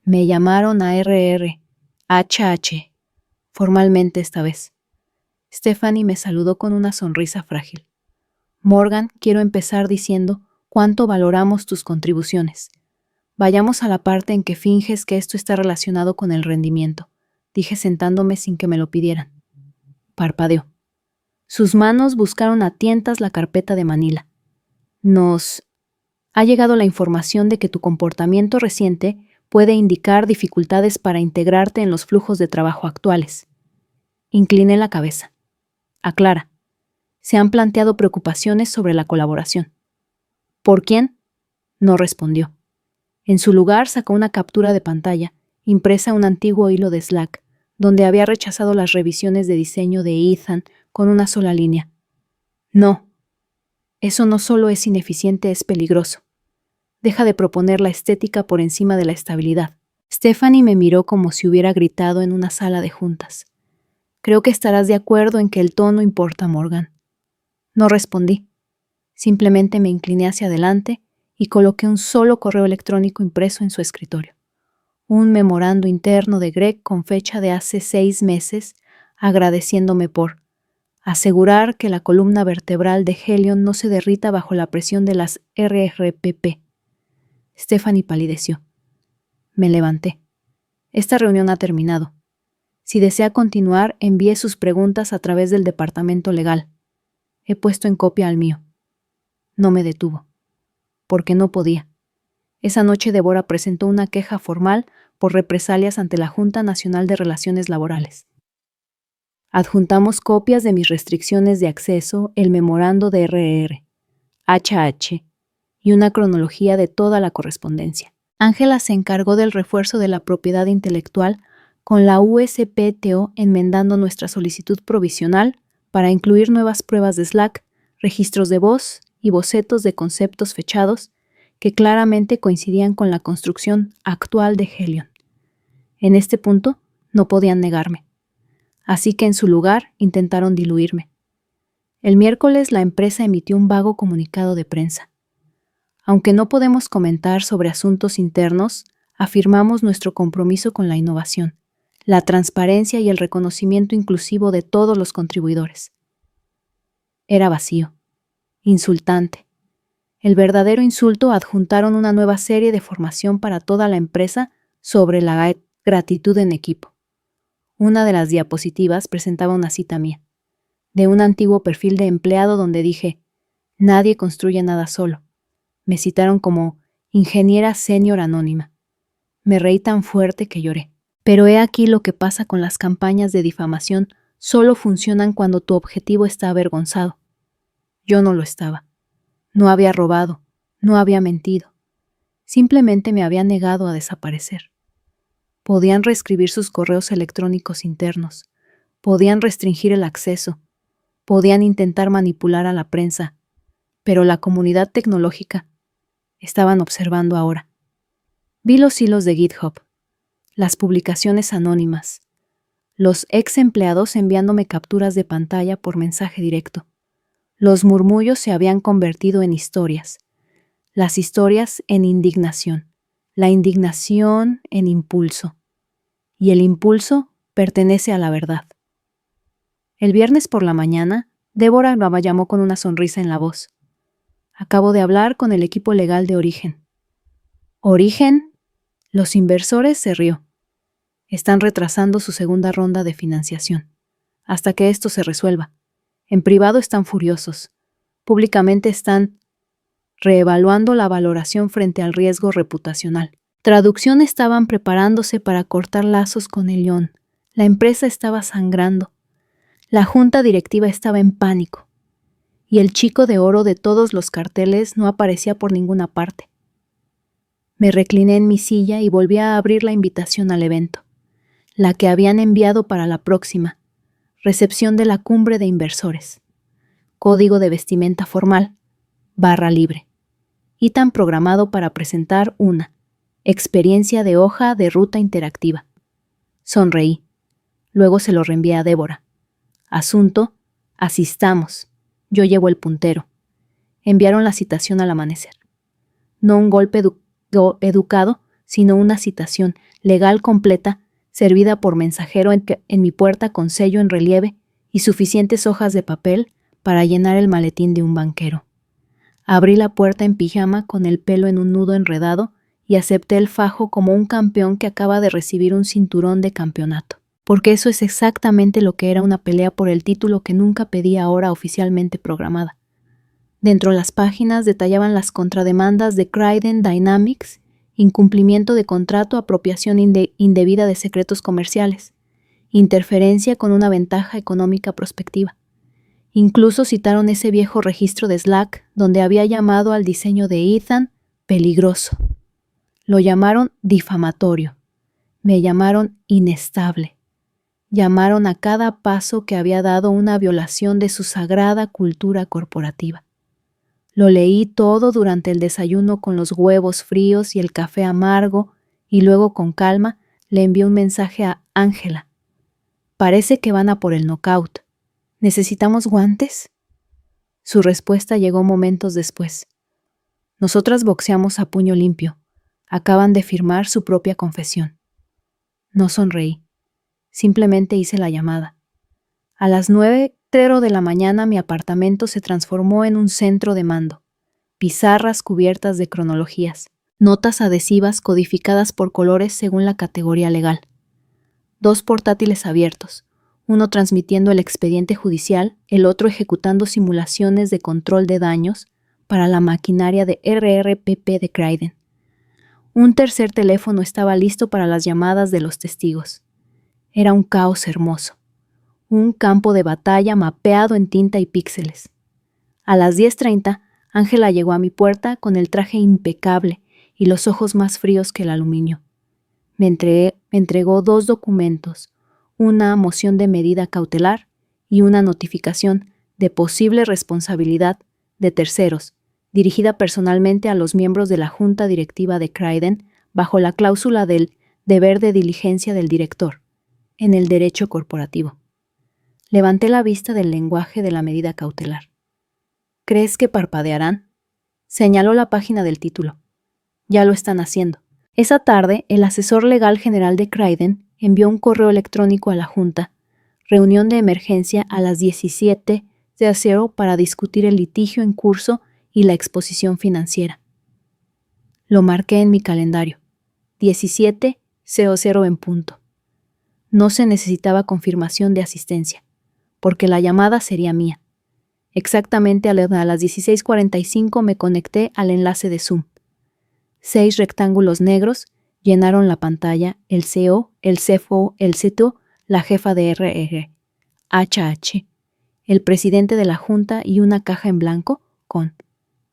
Me llamaron a RR, HH, formalmente esta vez. Stephanie me saludó con una sonrisa frágil. Morgan, quiero empezar diciendo cuánto valoramos tus contribuciones. Vayamos a la parte en que finges que esto está relacionado con el rendimiento, dije sentándome sin que me lo pidieran. Parpadeó. Sus manos buscaron a tientas la carpeta de Manila. Ha llegado la información de que tu comportamiento reciente puede indicar dificultades para integrarte en los flujos de trabajo actuales. Incliné la cabeza. Aclara. Se han planteado preocupaciones sobre la colaboración. ¿Por quién? No respondió. En su lugar sacó una captura de pantalla, impresa en un antiguo hilo de Slack, donde había rechazado las revisiones de diseño de Ethan con una sola línea. No. Eso no solo es ineficiente, es peligroso. Deja de proponer la estética por encima de la estabilidad. Stephanie me miró como si hubiera gritado en una sala de juntas. Creo que estarás de acuerdo en que el tono importa, Morgan. No respondí. Simplemente me incliné hacia adelante y coloqué un solo correo electrónico impreso en su escritorio. Un memorando interno de Greg con fecha de hace 6 meses, agradeciéndome por asegurar que la columna vertebral de Helion no se derrita bajo la presión de las RRPP. Stephanie palideció. Me levanté. Esta reunión ha terminado. Si desea continuar, envíe sus preguntas a través del departamento legal. He puesto en copia al mío. No me detuvo. Porque no podía. Esa noche Débora presentó una queja formal por represalias ante la Junta Nacional de Relaciones Laborales. Adjuntamos copias de mis restricciones de acceso, el memorando de RR, HH y una cronología de toda la correspondencia. Ángela se encargó del refuerzo de la propiedad intelectual con la USPTO enmendando nuestra solicitud provisional para incluir nuevas pruebas de Slack, registros de voz y bocetos de conceptos fechados que claramente coincidían con la construcción actual de Helion. En este punto no podían negarme. Así que en su lugar intentaron diluirme. El miércoles la empresa emitió un vago comunicado de prensa. Aunque no podemos comentar sobre asuntos internos, afirmamos nuestro compromiso con la innovación, la transparencia y el reconocimiento inclusivo de todos los contribuidores. Era vacío, insultante. El verdadero insulto adjuntaron una nueva serie de formación para toda la empresa sobre la gratitud en equipo. Una de las diapositivas presentaba una cita mía, de un antiguo perfil de empleado donde dije, nadie construye nada solo. Me citaron como ingeniera senior anónima. Me reí tan fuerte que lloré. Pero he aquí lo que pasa con las campañas de difamación, solo funcionan cuando tu objetivo está avergonzado. Yo no lo estaba. No había robado, no había mentido. Simplemente me había negado a desaparecer. Podían reescribir sus correos electrónicos internos, podían restringir el acceso, podían intentar manipular a la prensa, pero la comunidad tecnológica estaban observando ahora. Vi los hilos de GitHub, las publicaciones anónimas, los ex empleados enviándome capturas de pantalla por mensaje directo. Los murmullos se habían convertido en historias, las historias en indignación, la indignación en impulso, y el impulso pertenece a la verdad. El viernes por la mañana, Débora me llamó con una sonrisa en la voz. Acabo de hablar con el equipo legal de Origen. ¿Origen? Los inversores se rió. Están retrasando su segunda ronda de financiación, hasta que esto se resuelva. En privado están furiosos. Públicamente están reevaluando la valoración frente al riesgo reputacional. Traducción estaban preparándose para cortar lazos con Helion. La empresa estaba sangrando. La junta directiva estaba en pánico. Y el chico de oro de todos los carteles no aparecía por ninguna parte. Me recliné en mi silla y volví a abrir la invitación al evento, la que habían enviado para la próxima, recepción de la cumbre de inversores, código de vestimenta formal, barra libre, y tan programado para presentar una experiencia de hoja de ruta interactiva. Sonreí. Luego se lo reenvié a Débora. Asunto, asistamos. Yo llevo el puntero. Enviaron la citación al amanecer. No un golpe educado, sino una citación legal completa, servida por mensajero en mi puerta con sello en relieve y suficientes hojas de papel para llenar el maletín de un banquero. Abrí la puerta en pijama con el pelo en un nudo enredado y acepté el fajo como un campeón que acaba de recibir un cinturón de campeonato. Porque eso es exactamente lo que era una pelea por el título que nunca pedí ahora oficialmente programada. Dentro de las páginas detallaban las contrademandas de Criden Dynamics, incumplimiento de contrato, apropiación indebida de secretos comerciales, interferencia con una ventaja económica prospectiva. Incluso citaron ese viejo registro de Slack donde había llamado al diseño de Ethan peligroso. Lo llamaron difamatorio. Me llamaron inestable. Llamaron a cada paso que había dado una violación de su sagrada cultura corporativa. Lo leí todo durante el desayuno con los huevos fríos y el café amargo y luego con calma le envié un mensaje a Ángela. Parece que van a por el knockout. ¿Necesitamos guantes? Su respuesta llegó momentos después. Nosotras boxeamos a puño limpio. Acaban de firmar su propia confesión. No sonreí. Simplemente hice la llamada. A las 9:00 de la mañana mi apartamento se transformó en un centro de mando. Pizarras cubiertas de cronologías. Notas adhesivas codificadas por colores según la categoría legal. 2 portátiles abiertos. Uno transmitiendo el expediente judicial, el otro ejecutando simulaciones de control de daños para la maquinaria de RRPP de Criden. Un tercer teléfono estaba listo para las llamadas de los testigos. Era un caos hermoso. Un campo de batalla mapeado en tinta y píxeles. A las 10:30, Ángela llegó a mi puerta con el traje impecable y los ojos más fríos que el aluminio. Me entregó 2 documentos, una moción de medida cautelar y una notificación de posible responsabilidad de terceros, dirigida personalmente a los miembros de la junta directiva de Criden bajo la cláusula del deber de diligencia del director, en el derecho corporativo. Levanté la vista del lenguaje de la medida cautelar. ¿Crees que parpadearán? Señaló la página del título. Ya lo están haciendo. Esa tarde, el asesor legal general de Criden envió un correo electrónico a la Junta, reunión de emergencia a las 17:00 para discutir el litigio en curso y la exposición financiera. Lo marqué en mi calendario. 17:00 en punto. No se necesitaba confirmación de asistencia, porque la llamada sería mía. Exactamente a las 16:45 me conecté al enlace de Zoom. 6 rectángulos negros llenaron la pantalla, el CEO, el CFO, el CTO, la jefa de RR, HH, el presidente de la Junta y una caja en blanco con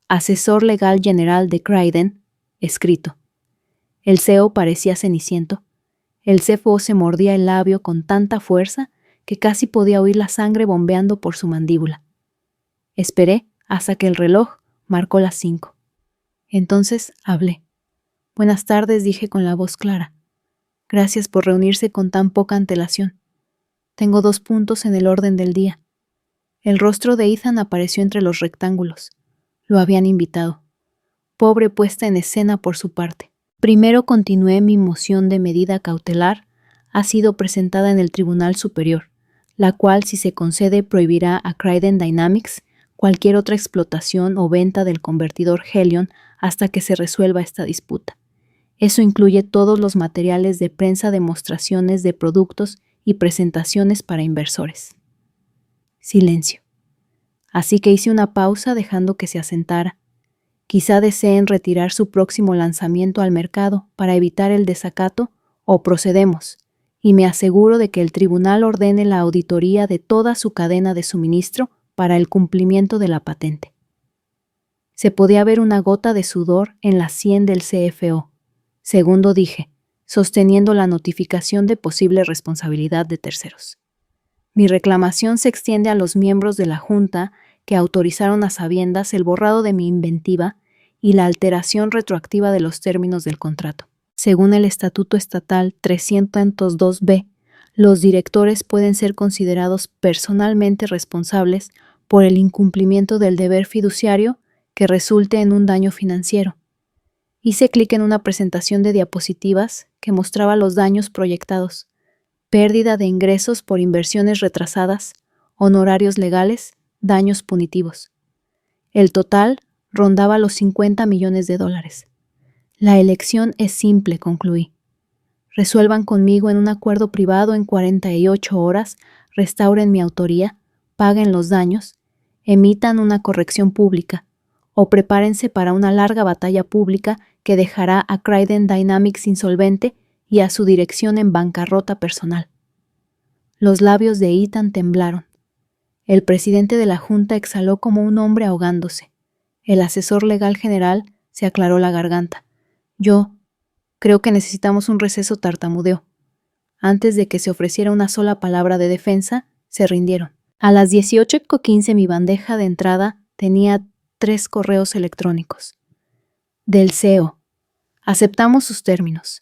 Asesor Legal General de Criden, escrito. El CEO parecía ceniciento. El CFO se mordía el labio con tanta fuerza que casi podía oír la sangre bombeando por su mandíbula. Esperé hasta que el reloj marcó las 5. Entonces hablé. Buenas tardes, dije con la voz clara. Gracias por reunirse con tan poca antelación. Tengo 2 puntos en el orden del día. El rostro de Ethan apareció entre los rectángulos. Lo habían invitado. Pobre puesta en escena por su parte. Primero continué mi moción de medida cautelar. Ha sido presentada en el Tribunal Superior, la cual, si se concede, prohibirá a Criden Dynamics cualquier otra explotación o venta del convertidor Helion hasta que se resuelva esta disputa. Eso incluye todos los materiales de prensa, demostraciones de productos y presentaciones para inversores. Silencio. Así que hice una pausa dejando que se asentara. Quizá deseen retirar su próximo lanzamiento al mercado para evitar el desacato o procedemos, y me aseguro de que el tribunal ordene la auditoría de toda su cadena de suministro para el cumplimiento de la patente. Se podía ver una gota de sudor en la sien del CFO. Segundo dije, sosteniendo la notificación de posible responsabilidad de terceros. Mi reclamación se extiende a los miembros de la Junta que autorizaron a sabiendas el borrado de mi inventiva y la alteración retroactiva de los términos del contrato. Según el Estatuto Estatal 302b, los directores pueden ser considerados personalmente responsables por el incumplimiento del deber fiduciario que resulte en un daño financiero. Hice clic en una presentación de diapositivas que mostraba los daños proyectados: pérdida de ingresos por inversiones retrasadas, honorarios legales, daños punitivos. El total rondaba los $50 millones. La elección es simple, concluí. Resuelvan conmigo en un acuerdo privado en 48 horas, restauren mi autoría, paguen los daños, emitan una corrección pública o prepárense para una larga batalla pública que dejará a Criden Dynamics insolvente y a su dirección en bancarrota personal. Los labios de Ethan temblaron. El presidente de la Junta exhaló como un hombre ahogándose. El asesor legal general se aclaró la garganta. Yo creo que necesitamos un receso, tartamudeó. Antes de que se ofreciera una sola palabra de defensa, se rindieron. A las 18:15 mi bandeja de entrada tenía 3 correos electrónicos. Del CEO. Aceptamos sus términos.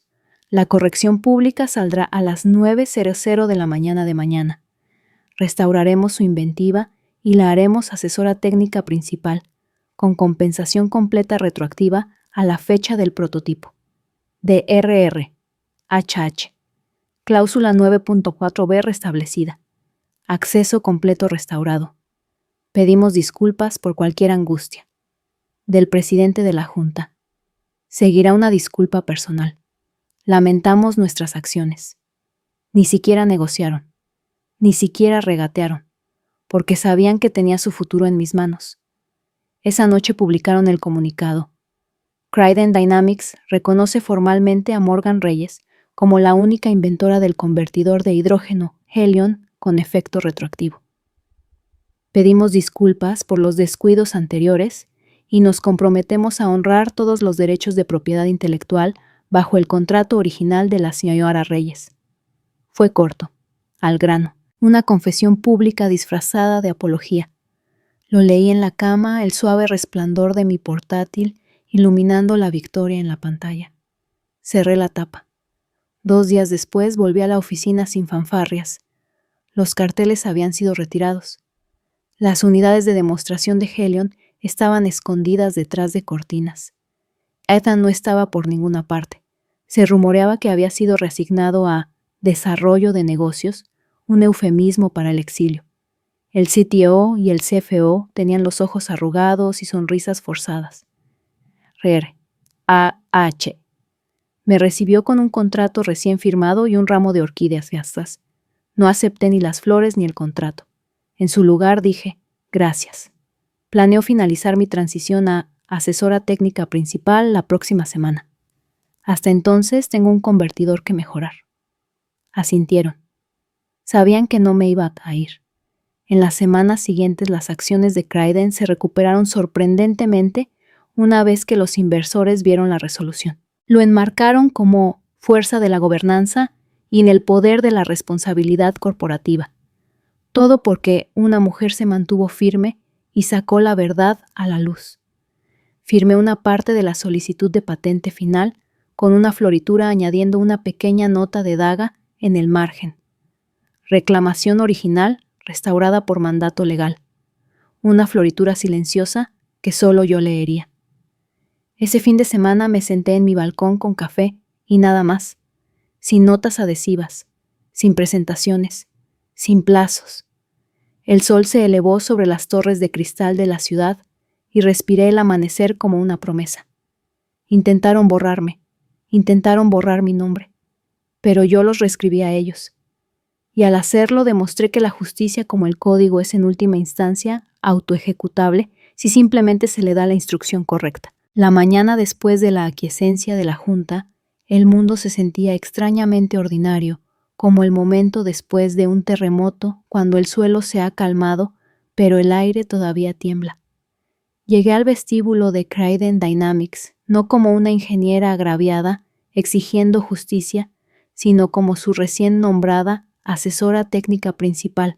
La corrección pública saldrá a las 9:00 de la mañana de mañana. Restauraremos su inventiva y la haremos asesora técnica principal, con compensación completa retroactiva a la fecha del prototipo. DRR. HH. Cláusula 9.4b restablecida. Acceso completo restaurado. Pedimos disculpas por cualquier angustia. Del presidente de la Junta. Seguirá una disculpa personal. Lamentamos nuestras acciones. Ni siquiera negociaron. Ni siquiera regatearon, porque sabían que tenía su futuro en mis manos. Esa noche publicaron el comunicado. Criden Dynamics reconoce formalmente a Morgan Reyes como la única inventora del convertidor de hidrógeno Helion con efecto retroactivo. Pedimos disculpas por los descuidos anteriores y nos comprometemos a honrar todos los derechos de propiedad intelectual bajo el contrato original de la señora Reyes. Fue corto, al grano, una confesión pública disfrazada de apología. Lo leí en la cama, el suave resplandor de mi portátil iluminando la victoria en la pantalla. Cerré la tapa. 2 días después volví a la oficina sin fanfarrias. Los carteles habían sido retirados. Las unidades de demostración de Helion estaban escondidas detrás de cortinas. Ethan no estaba por ninguna parte. Se rumoreaba que había sido reasignado a desarrollo de negocios, un eufemismo para el exilio. El CTO y el CFO tenían los ojos arrugados y sonrisas forzadas. R.A.H. Me recibió con un contrato recién firmado y un ramo de orquídeas gastas. No acepté ni las flores ni el contrato. En su lugar dije, gracias. Planeo finalizar mi transición a asesora técnica principal la próxima semana. Hasta entonces tengo un convertidor que mejorar. Asintieron. Sabían que no me iba a ir. En las semanas siguientes las acciones de Criden se recuperaron sorprendentemente una vez que los inversores vieron la resolución. Lo enmarcaron como fuerza de la gobernanza y en el poder de la responsabilidad corporativa. Todo porque una mujer se mantuvo firme y sacó la verdad a la luz. Firmé una parte de la solicitud de patente final con una floritura añadiendo una pequeña nota de daga en el margen. Reclamación original restaurada por mandato legal. Una floritura silenciosa que solo yo leería. Ese fin de semana me senté en mi balcón con café y nada más, sin notas adhesivas, sin presentaciones, sin plazos. El sol se elevó sobre las torres de cristal de la ciudad y respiré el amanecer como una promesa. Intentaron borrar mi nombre, pero yo los reescribí a ellos. Y al hacerlo demostré que la justicia como el código es en última instancia autoejecutable si simplemente se le da la instrucción correcta. La mañana después de la aquiescencia de la Junta, el mundo se sentía extrañamente ordinario, como el momento después de un terremoto cuando el suelo se ha calmado, pero el aire todavía tiembla. Llegué al vestíbulo de Criden Dynamics, no como una ingeniera agraviada, exigiendo justicia, sino como su recién nombrada asesora técnica principal,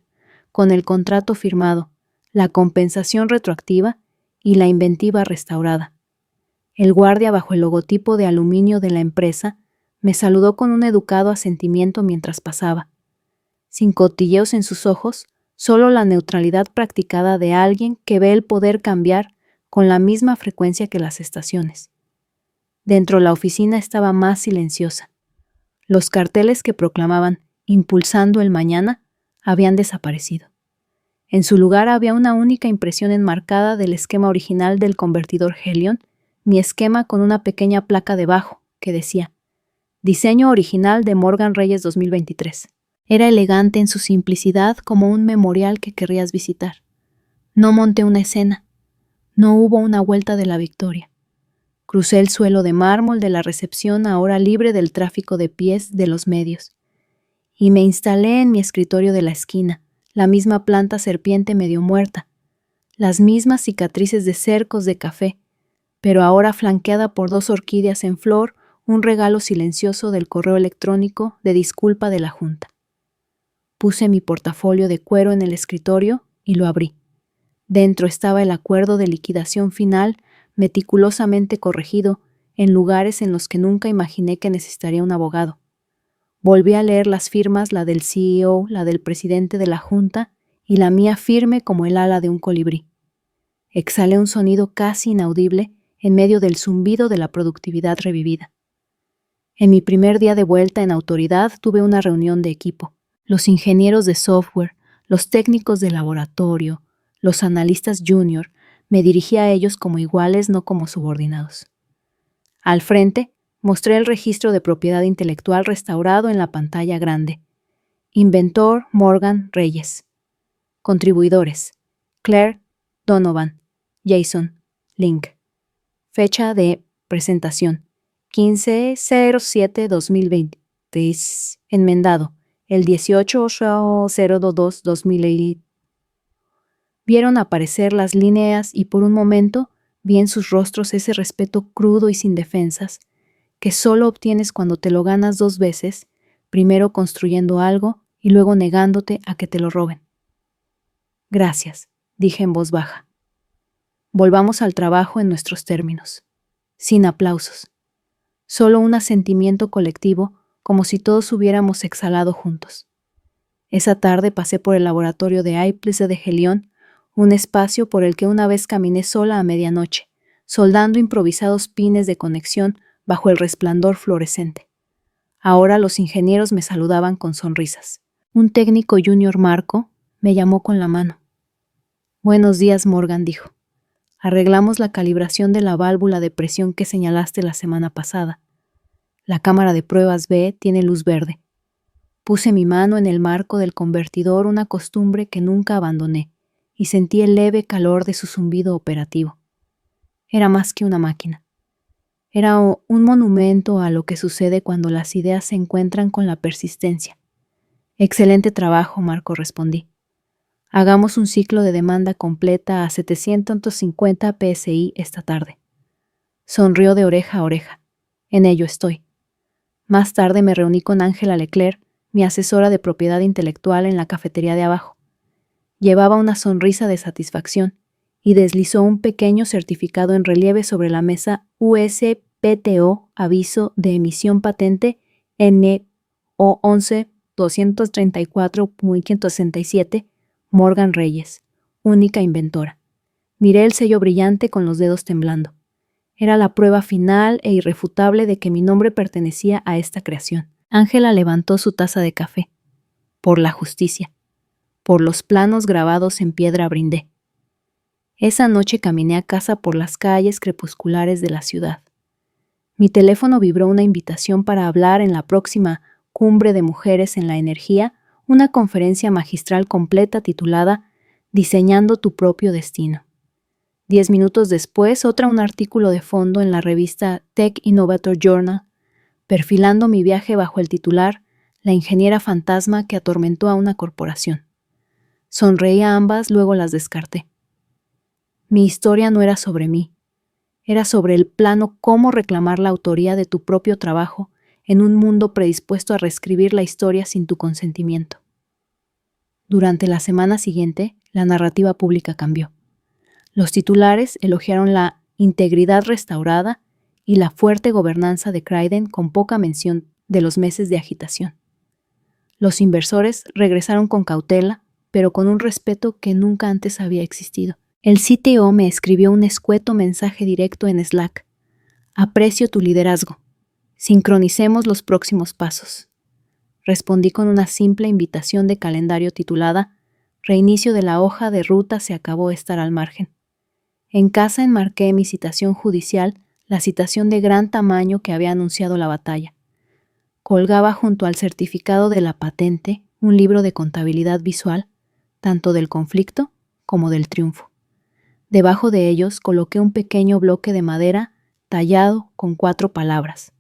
con el contrato firmado, la compensación retroactiva y la inventiva restaurada. El guardia bajo el logotipo de aluminio de la empresa me saludó con un educado asentimiento mientras pasaba. Sin cotilleos en sus ojos, solo la neutralidad practicada de alguien que ve el poder cambiar con la misma frecuencia que las estaciones. Dentro la oficina estaba más silenciosa. Los carteles que proclamaban «Impulsando el mañana» habían desaparecido. En su lugar había una única impresión enmarcada del esquema original del convertidor Helion, mi esquema con una pequeña placa debajo que decía «Diseño original de Morgan Reyes 2023». Era elegante en su simplicidad como un memorial que querrías visitar. No monté una escena. No hubo una vuelta de la victoria. Crucé el suelo de mármol de la recepción ahora libre del tráfico de pies de los medios. Y me instalé en mi escritorio de la esquina, la misma planta serpiente medio muerta, las mismas cicatrices de cercos de café, pero ahora flanqueada por 2 orquídeas en flor, un regalo silencioso del correo electrónico de disculpa de la Junta. Puse mi portafolio de cuero en el escritorio y lo abrí. Dentro estaba el acuerdo de liquidación final, meticulosamente corregido, en lugares en los que nunca imaginé que necesitaría un abogado. Volví a leer las firmas, la del CEO, la del presidente de la Junta y la mía firme como el ala de un colibrí. Exhalé un sonido casi inaudible en medio del zumbido de la productividad revivida. En mi primer día de vuelta en autoridad tuve una reunión de equipo. Los ingenieros de software, los técnicos de laboratorio, los analistas junior, me dirigí a ellos como iguales, no como subordinados. Al frente, mostré el registro de propiedad intelectual restaurado en la pantalla grande. Inventor Morgan Reyes. Contribuidores: Claire Donovan, Jason Link. Fecha de presentación: 15/07/2020. Enmendado: el 18/02/2020. Vieron aparecer las líneas y por un momento vi en sus rostros ese respeto crudo y sin defensas que solo obtienes cuando te lo ganas 2 veces, primero construyendo algo y luego negándote a que te lo roben. Gracias, dije en voz baja. Volvamos al trabajo en nuestros términos. Sin aplausos. Solo un asentimiento colectivo, como si todos hubiéramos exhalado juntos. Esa tarde pasé por el laboratorio de Aiplice de Helion, un espacio por el que una vez caminé sola a medianoche, soldando improvisados pines de conexión bajo el resplandor fluorescente. Ahora los ingenieros me saludaban con sonrisas. Un técnico junior Marco me llamó con la mano. «Buenos días, Morgan», dijo. «Arreglamos la calibración de la válvula de presión que señalaste la semana pasada. La cámara de pruebas B tiene luz verde». Puse mi mano en el marco del convertidor, una costumbre que nunca abandoné, y sentí el leve calor de su zumbido operativo. Era más que una máquina. Era un monumento a lo que sucede cuando las ideas se encuentran con la persistencia. «Excelente trabajo», Marco, respondí. «Hagamos un ciclo de demanda completa a 750 PSI esta tarde». Sonrió de oreja a oreja. «En ello estoy». Más tarde me reuní con Ángela Leclerc, mi asesora de propiedad intelectual, en la cafetería de abajo. Llevaba una sonrisa de satisfacción y deslizó un pequeño certificado en relieve sobre la mesa. USPTO, aviso de emisión patente NO 11-234.567, Morgan Reyes, única inventora. Miré el sello brillante con los dedos temblando. Era la prueba final e irrefutable de que mi nombre pertenecía a esta creación. Ángela levantó su taza de café. «Por la justicia. Por los planos grabados en piedra brindé». Esa noche caminé a casa por las calles crepusculares de la ciudad. Mi teléfono vibró una invitación para hablar en la próxima Cumbre de Mujeres en la Energía, una conferencia magistral completa titulada «Diseñando tu propio destino». 10 minutos después, un artículo de fondo en la revista Tech Innovator Journal, perfilando mi viaje bajo el titular «La ingeniera fantasma que atormentó a una corporación». Sonreí a ambas, luego las descarté. Mi historia no era sobre mí. Era sobre el plano cómo reclamar la autoría de tu propio trabajo en un mundo predispuesto a reescribir la historia sin tu consentimiento. Durante la semana siguiente, la narrativa pública cambió. Los titulares elogiaron la integridad restaurada y la fuerte gobernanza de Cryden, con poca mención de los meses de agitación. Los inversores regresaron con cautela, pero con un respeto que nunca antes había existido. El CTO me escribió un escueto mensaje directo en Slack. «Aprecio tu liderazgo. Sincronicemos los próximos pasos». Respondí con una simple invitación de calendario titulada Reinicio de la hoja de ruta, se acabó estar al margen. En casa enmarqué mi citación judicial, la citación de gran tamaño que había anunciado la batalla. Colgaba junto al certificado de la patente un libro de contabilidad visual, tanto del conflicto como del triunfo. Debajo de ellos coloqué un pequeño bloque de madera tallado con 4 palabras.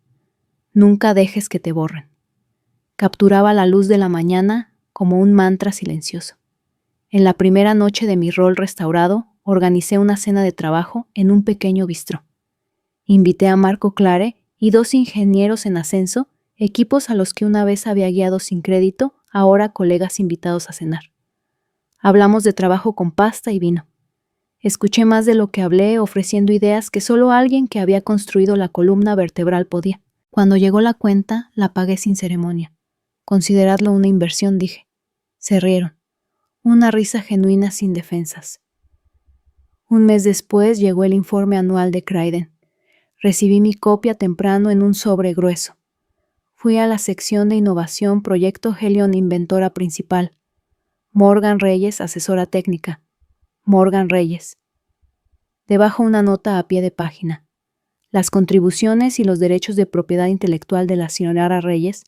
Nunca dejes que te borren. Capturaba la luz de la mañana como un mantra silencioso. En la primera noche de mi rol restaurado, organicé una cena de trabajo en un pequeño bistró. Invité a Marco Clare y 2 ingenieros en ascenso, equipos a los que una vez había guiado sin crédito, ahora colegas invitados a cenar. Hablamos de trabajo con pasta y vino. Escuché más de lo que hablé, ofreciendo ideas que solo alguien que había construido la columna vertebral podía. Cuando llegó la cuenta, la pagué sin ceremonia. Consideradlo una inversión, dije. Se rieron. Una risa genuina sin defensas. Un mes después llegó el informe anual de Criden. Recibí mi copia temprano en un sobre grueso. Fui a la sección de innovación Proyecto Helion, inventora principal. Morgan Reyes, asesora técnica. Morgan Reyes. Debajo una nota a pie de página. Las contribuciones y los derechos de propiedad intelectual de la señora Reyes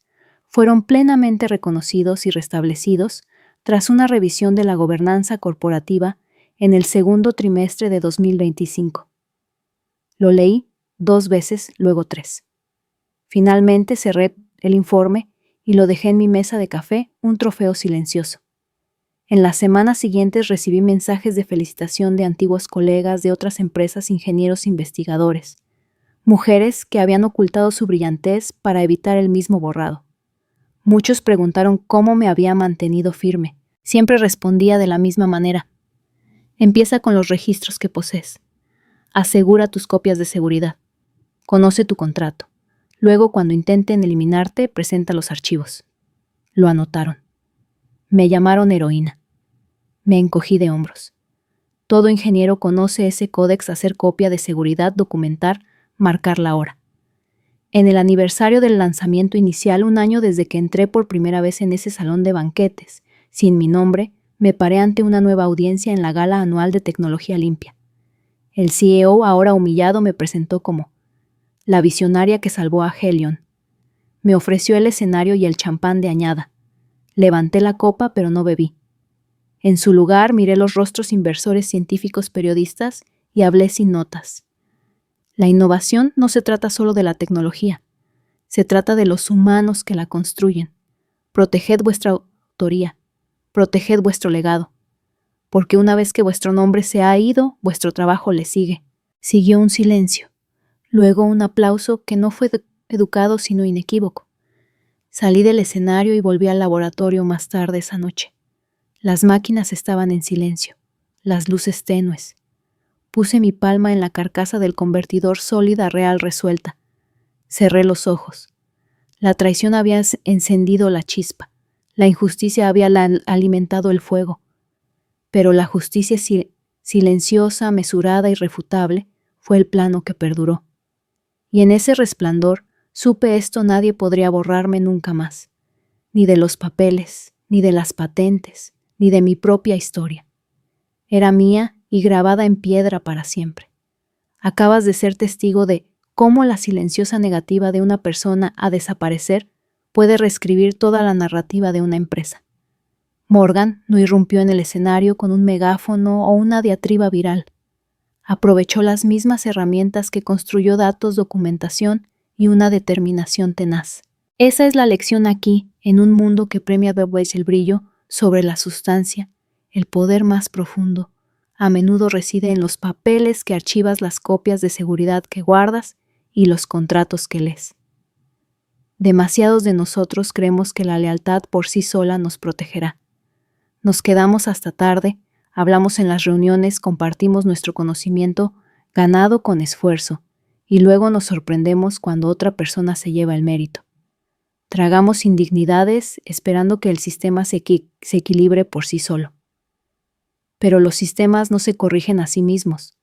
fueron plenamente reconocidos y restablecidos tras una revisión de la gobernanza corporativa en el segundo trimestre de 2025. Lo leí 2 veces, luego 3. Finalmente cerré el informe y lo dejé en mi mesa de café, un trofeo silencioso. En las semanas siguientes recibí mensajes de felicitación de antiguos colegas de otras empresas, ingenieros investigadores, mujeres que habían ocultado su brillantez para evitar el mismo borrado. Muchos preguntaron cómo me había mantenido firme. Siempre respondía de la misma manera. Empieza con los registros que posees. Asegura tus copias de seguridad. Conoce tu contrato. Luego, cuando intenten eliminarte, presenta los archivos. Lo anotaron. Me llamaron heroína. Me encogí de hombros. Todo ingeniero conoce ese códex: hacer copia de seguridad, documentar, marcar la hora. En el aniversario del lanzamiento inicial, 1 año desde que entré por primera vez en ese salón de banquetes, sin mi nombre, me paré ante una nueva audiencia en la gala anual de Tecnología Limpia. El CEO, ahora humillado, me presentó como la visionaria que salvó a Helion. Me ofreció el escenario y el champán de añada. Levanté la copa, pero no bebí. En su lugar miré los rostros inversores, científicos, periodistas y hablé sin notas. La innovación no se trata solo de la tecnología, se trata de los humanos que la construyen. Proteged vuestra autoría, proteged vuestro legado, porque una vez que vuestro nombre se ha ido, vuestro trabajo le sigue. Siguió un silencio, luego un aplauso que no fue educado sino inequívoco. Salí del escenario y volví al laboratorio más tarde esa noche. Las máquinas estaban en silencio, las luces tenues. Puse mi palma en la carcasa del convertidor, sólida, real, resuelta. Cerré los ojos. La traición había encendido la chispa. La injusticia había alimentado el fuego. Pero la justicia silenciosa, mesurada, irrefutable, fue el plano que perduró. Y en ese resplandor supe esto: nadie podría borrarme nunca más. Ni de los papeles, ni de las patentes, ni de mi propia historia. Era mía y grabada en piedra para siempre. Acabas de ser testigo de cómo la silenciosa negativa de una persona a desaparecer puede reescribir toda la narrativa de una empresa. Morgan no irrumpió en el escenario con un megáfono o una diatriba viral. Aprovechó las mismas herramientas que construyó: datos, documentación y una determinación tenaz. Esa es la lección aquí, en un mundo que premia a veces el brillo sobre la sustancia. El poder más profundo a menudo reside en los papeles que archivas, las copias de seguridad que guardas y los contratos que lees. Demasiados de nosotros creemos que la lealtad por sí sola nos protegerá. Nos quedamos hasta tarde, hablamos en las reuniones, compartimos nuestro conocimiento ganado con esfuerzo, y luego nos sorprendemos cuando otra persona se lleva el mérito. Tragamos indignidades esperando que el sistema se equilibre por sí solo. Pero los sistemas no se corrigen a sí mismos.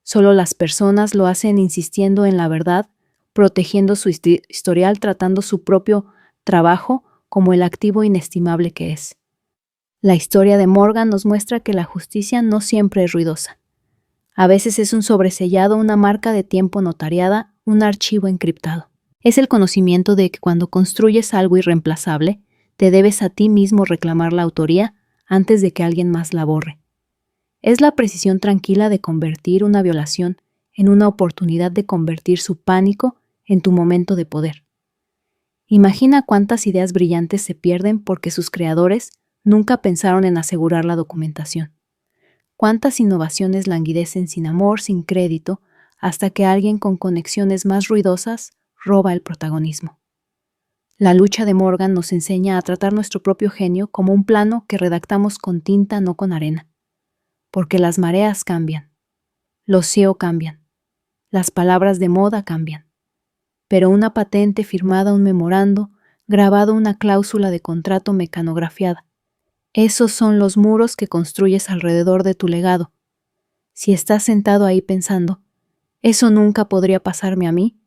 Solo las personas lo hacen, insistiendo en la verdad, protegiendo su historial, tratando su propio trabajo como el activo inestimable que es. La historia de Morgan nos muestra que la justicia no siempre es ruidosa. A veces es un sobresellado, una marca de tiempo notariada, un archivo encriptado. Es el conocimiento de que cuando construyes algo irreemplazable, te debes a ti mismo reclamar la autoría antes de que alguien más la borre. Es la precisión tranquila de convertir una violación en una oportunidad de convertir su pánico en tu momento de poder. Imagina cuántas ideas brillantes se pierden porque sus creadores nunca pensaron en asegurar la documentación. Cuántas innovaciones languidecen sin amor, sin crédito, hasta que alguien con conexiones más ruidosas roba el protagonismo. La lucha de Morgan nos enseña a tratar nuestro propio genio como un plano que redactamos con tinta, no con arena. Porque las mareas cambian, los SEO cambian, las palabras de moda cambian. Pero una patente firmada, un memorando, grabado una cláusula de contrato mecanografiada. Esos son los muros que construyes alrededor de tu legado. Si estás sentado ahí pensando, ¿eso nunca podría pasarme a mí?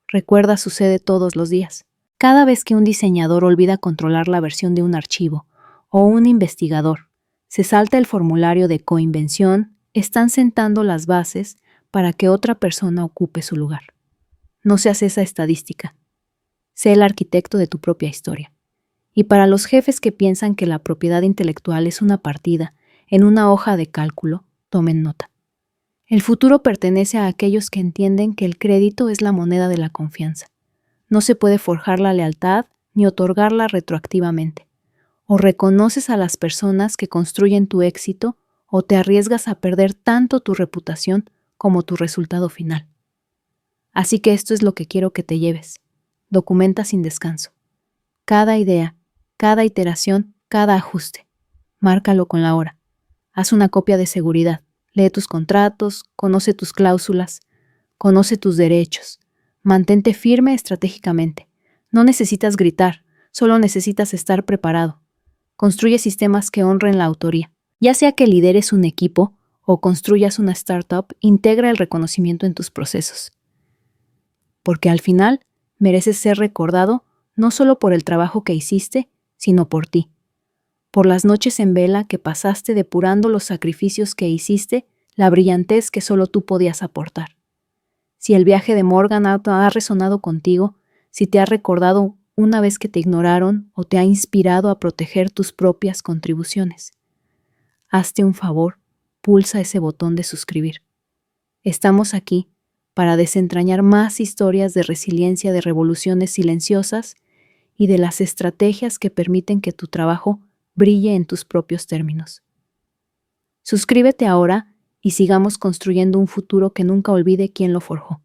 Recuerda, sucede todos los días. Cada vez que un diseñador olvida controlar la versión de un archivo, o un investigador se salta el formulario de coinvención, están sentando las bases para que otra persona ocupe su lugar. No seas esa estadística. Sé el arquitecto de tu propia historia. Y para los jefes que piensan que la propiedad intelectual es una partida en una hoja de cálculo, tomen nota. El futuro pertenece a aquellos que entienden que el crédito es la moneda de la confianza. No se puede forjar la lealtad ni otorgarla retroactivamente. O reconoces a las personas que construyen tu éxito o te arriesgas a perder tanto tu reputación como tu resultado final. Así que esto es lo que quiero que te lleves. Documenta sin descanso. Cada idea, cada iteración, cada ajuste. Márcalo con la hora. Haz una copia de seguridad. Lee tus contratos, conoce tus cláusulas, conoce tus derechos. Mantente firme estratégicamente. No necesitas gritar, solo necesitas estar preparado. Construye sistemas que honren la autoría. Ya sea que lideres un equipo o construyas una startup, integra el reconocimiento en tus procesos. Porque al final mereces ser recordado no solo por el trabajo que hiciste, sino por ti. Por las noches en vela que pasaste depurando los sacrificios que hiciste, la brillantez que solo tú podías aportar. Si el viaje de Morgan ha resonado contigo, si te ha recordado una vez que te ignoraron o te ha inspirado a proteger tus propias contribuciones, hazte un favor, pulsa ese botón de suscribir. Estamos aquí para desentrañar más historias de resiliencia, de revoluciones silenciosas y de las estrategias que permiten que tu trabajo brille en tus propios términos. Suscríbete ahora y sigamos construyendo un futuro que nunca olvide quién lo forjó.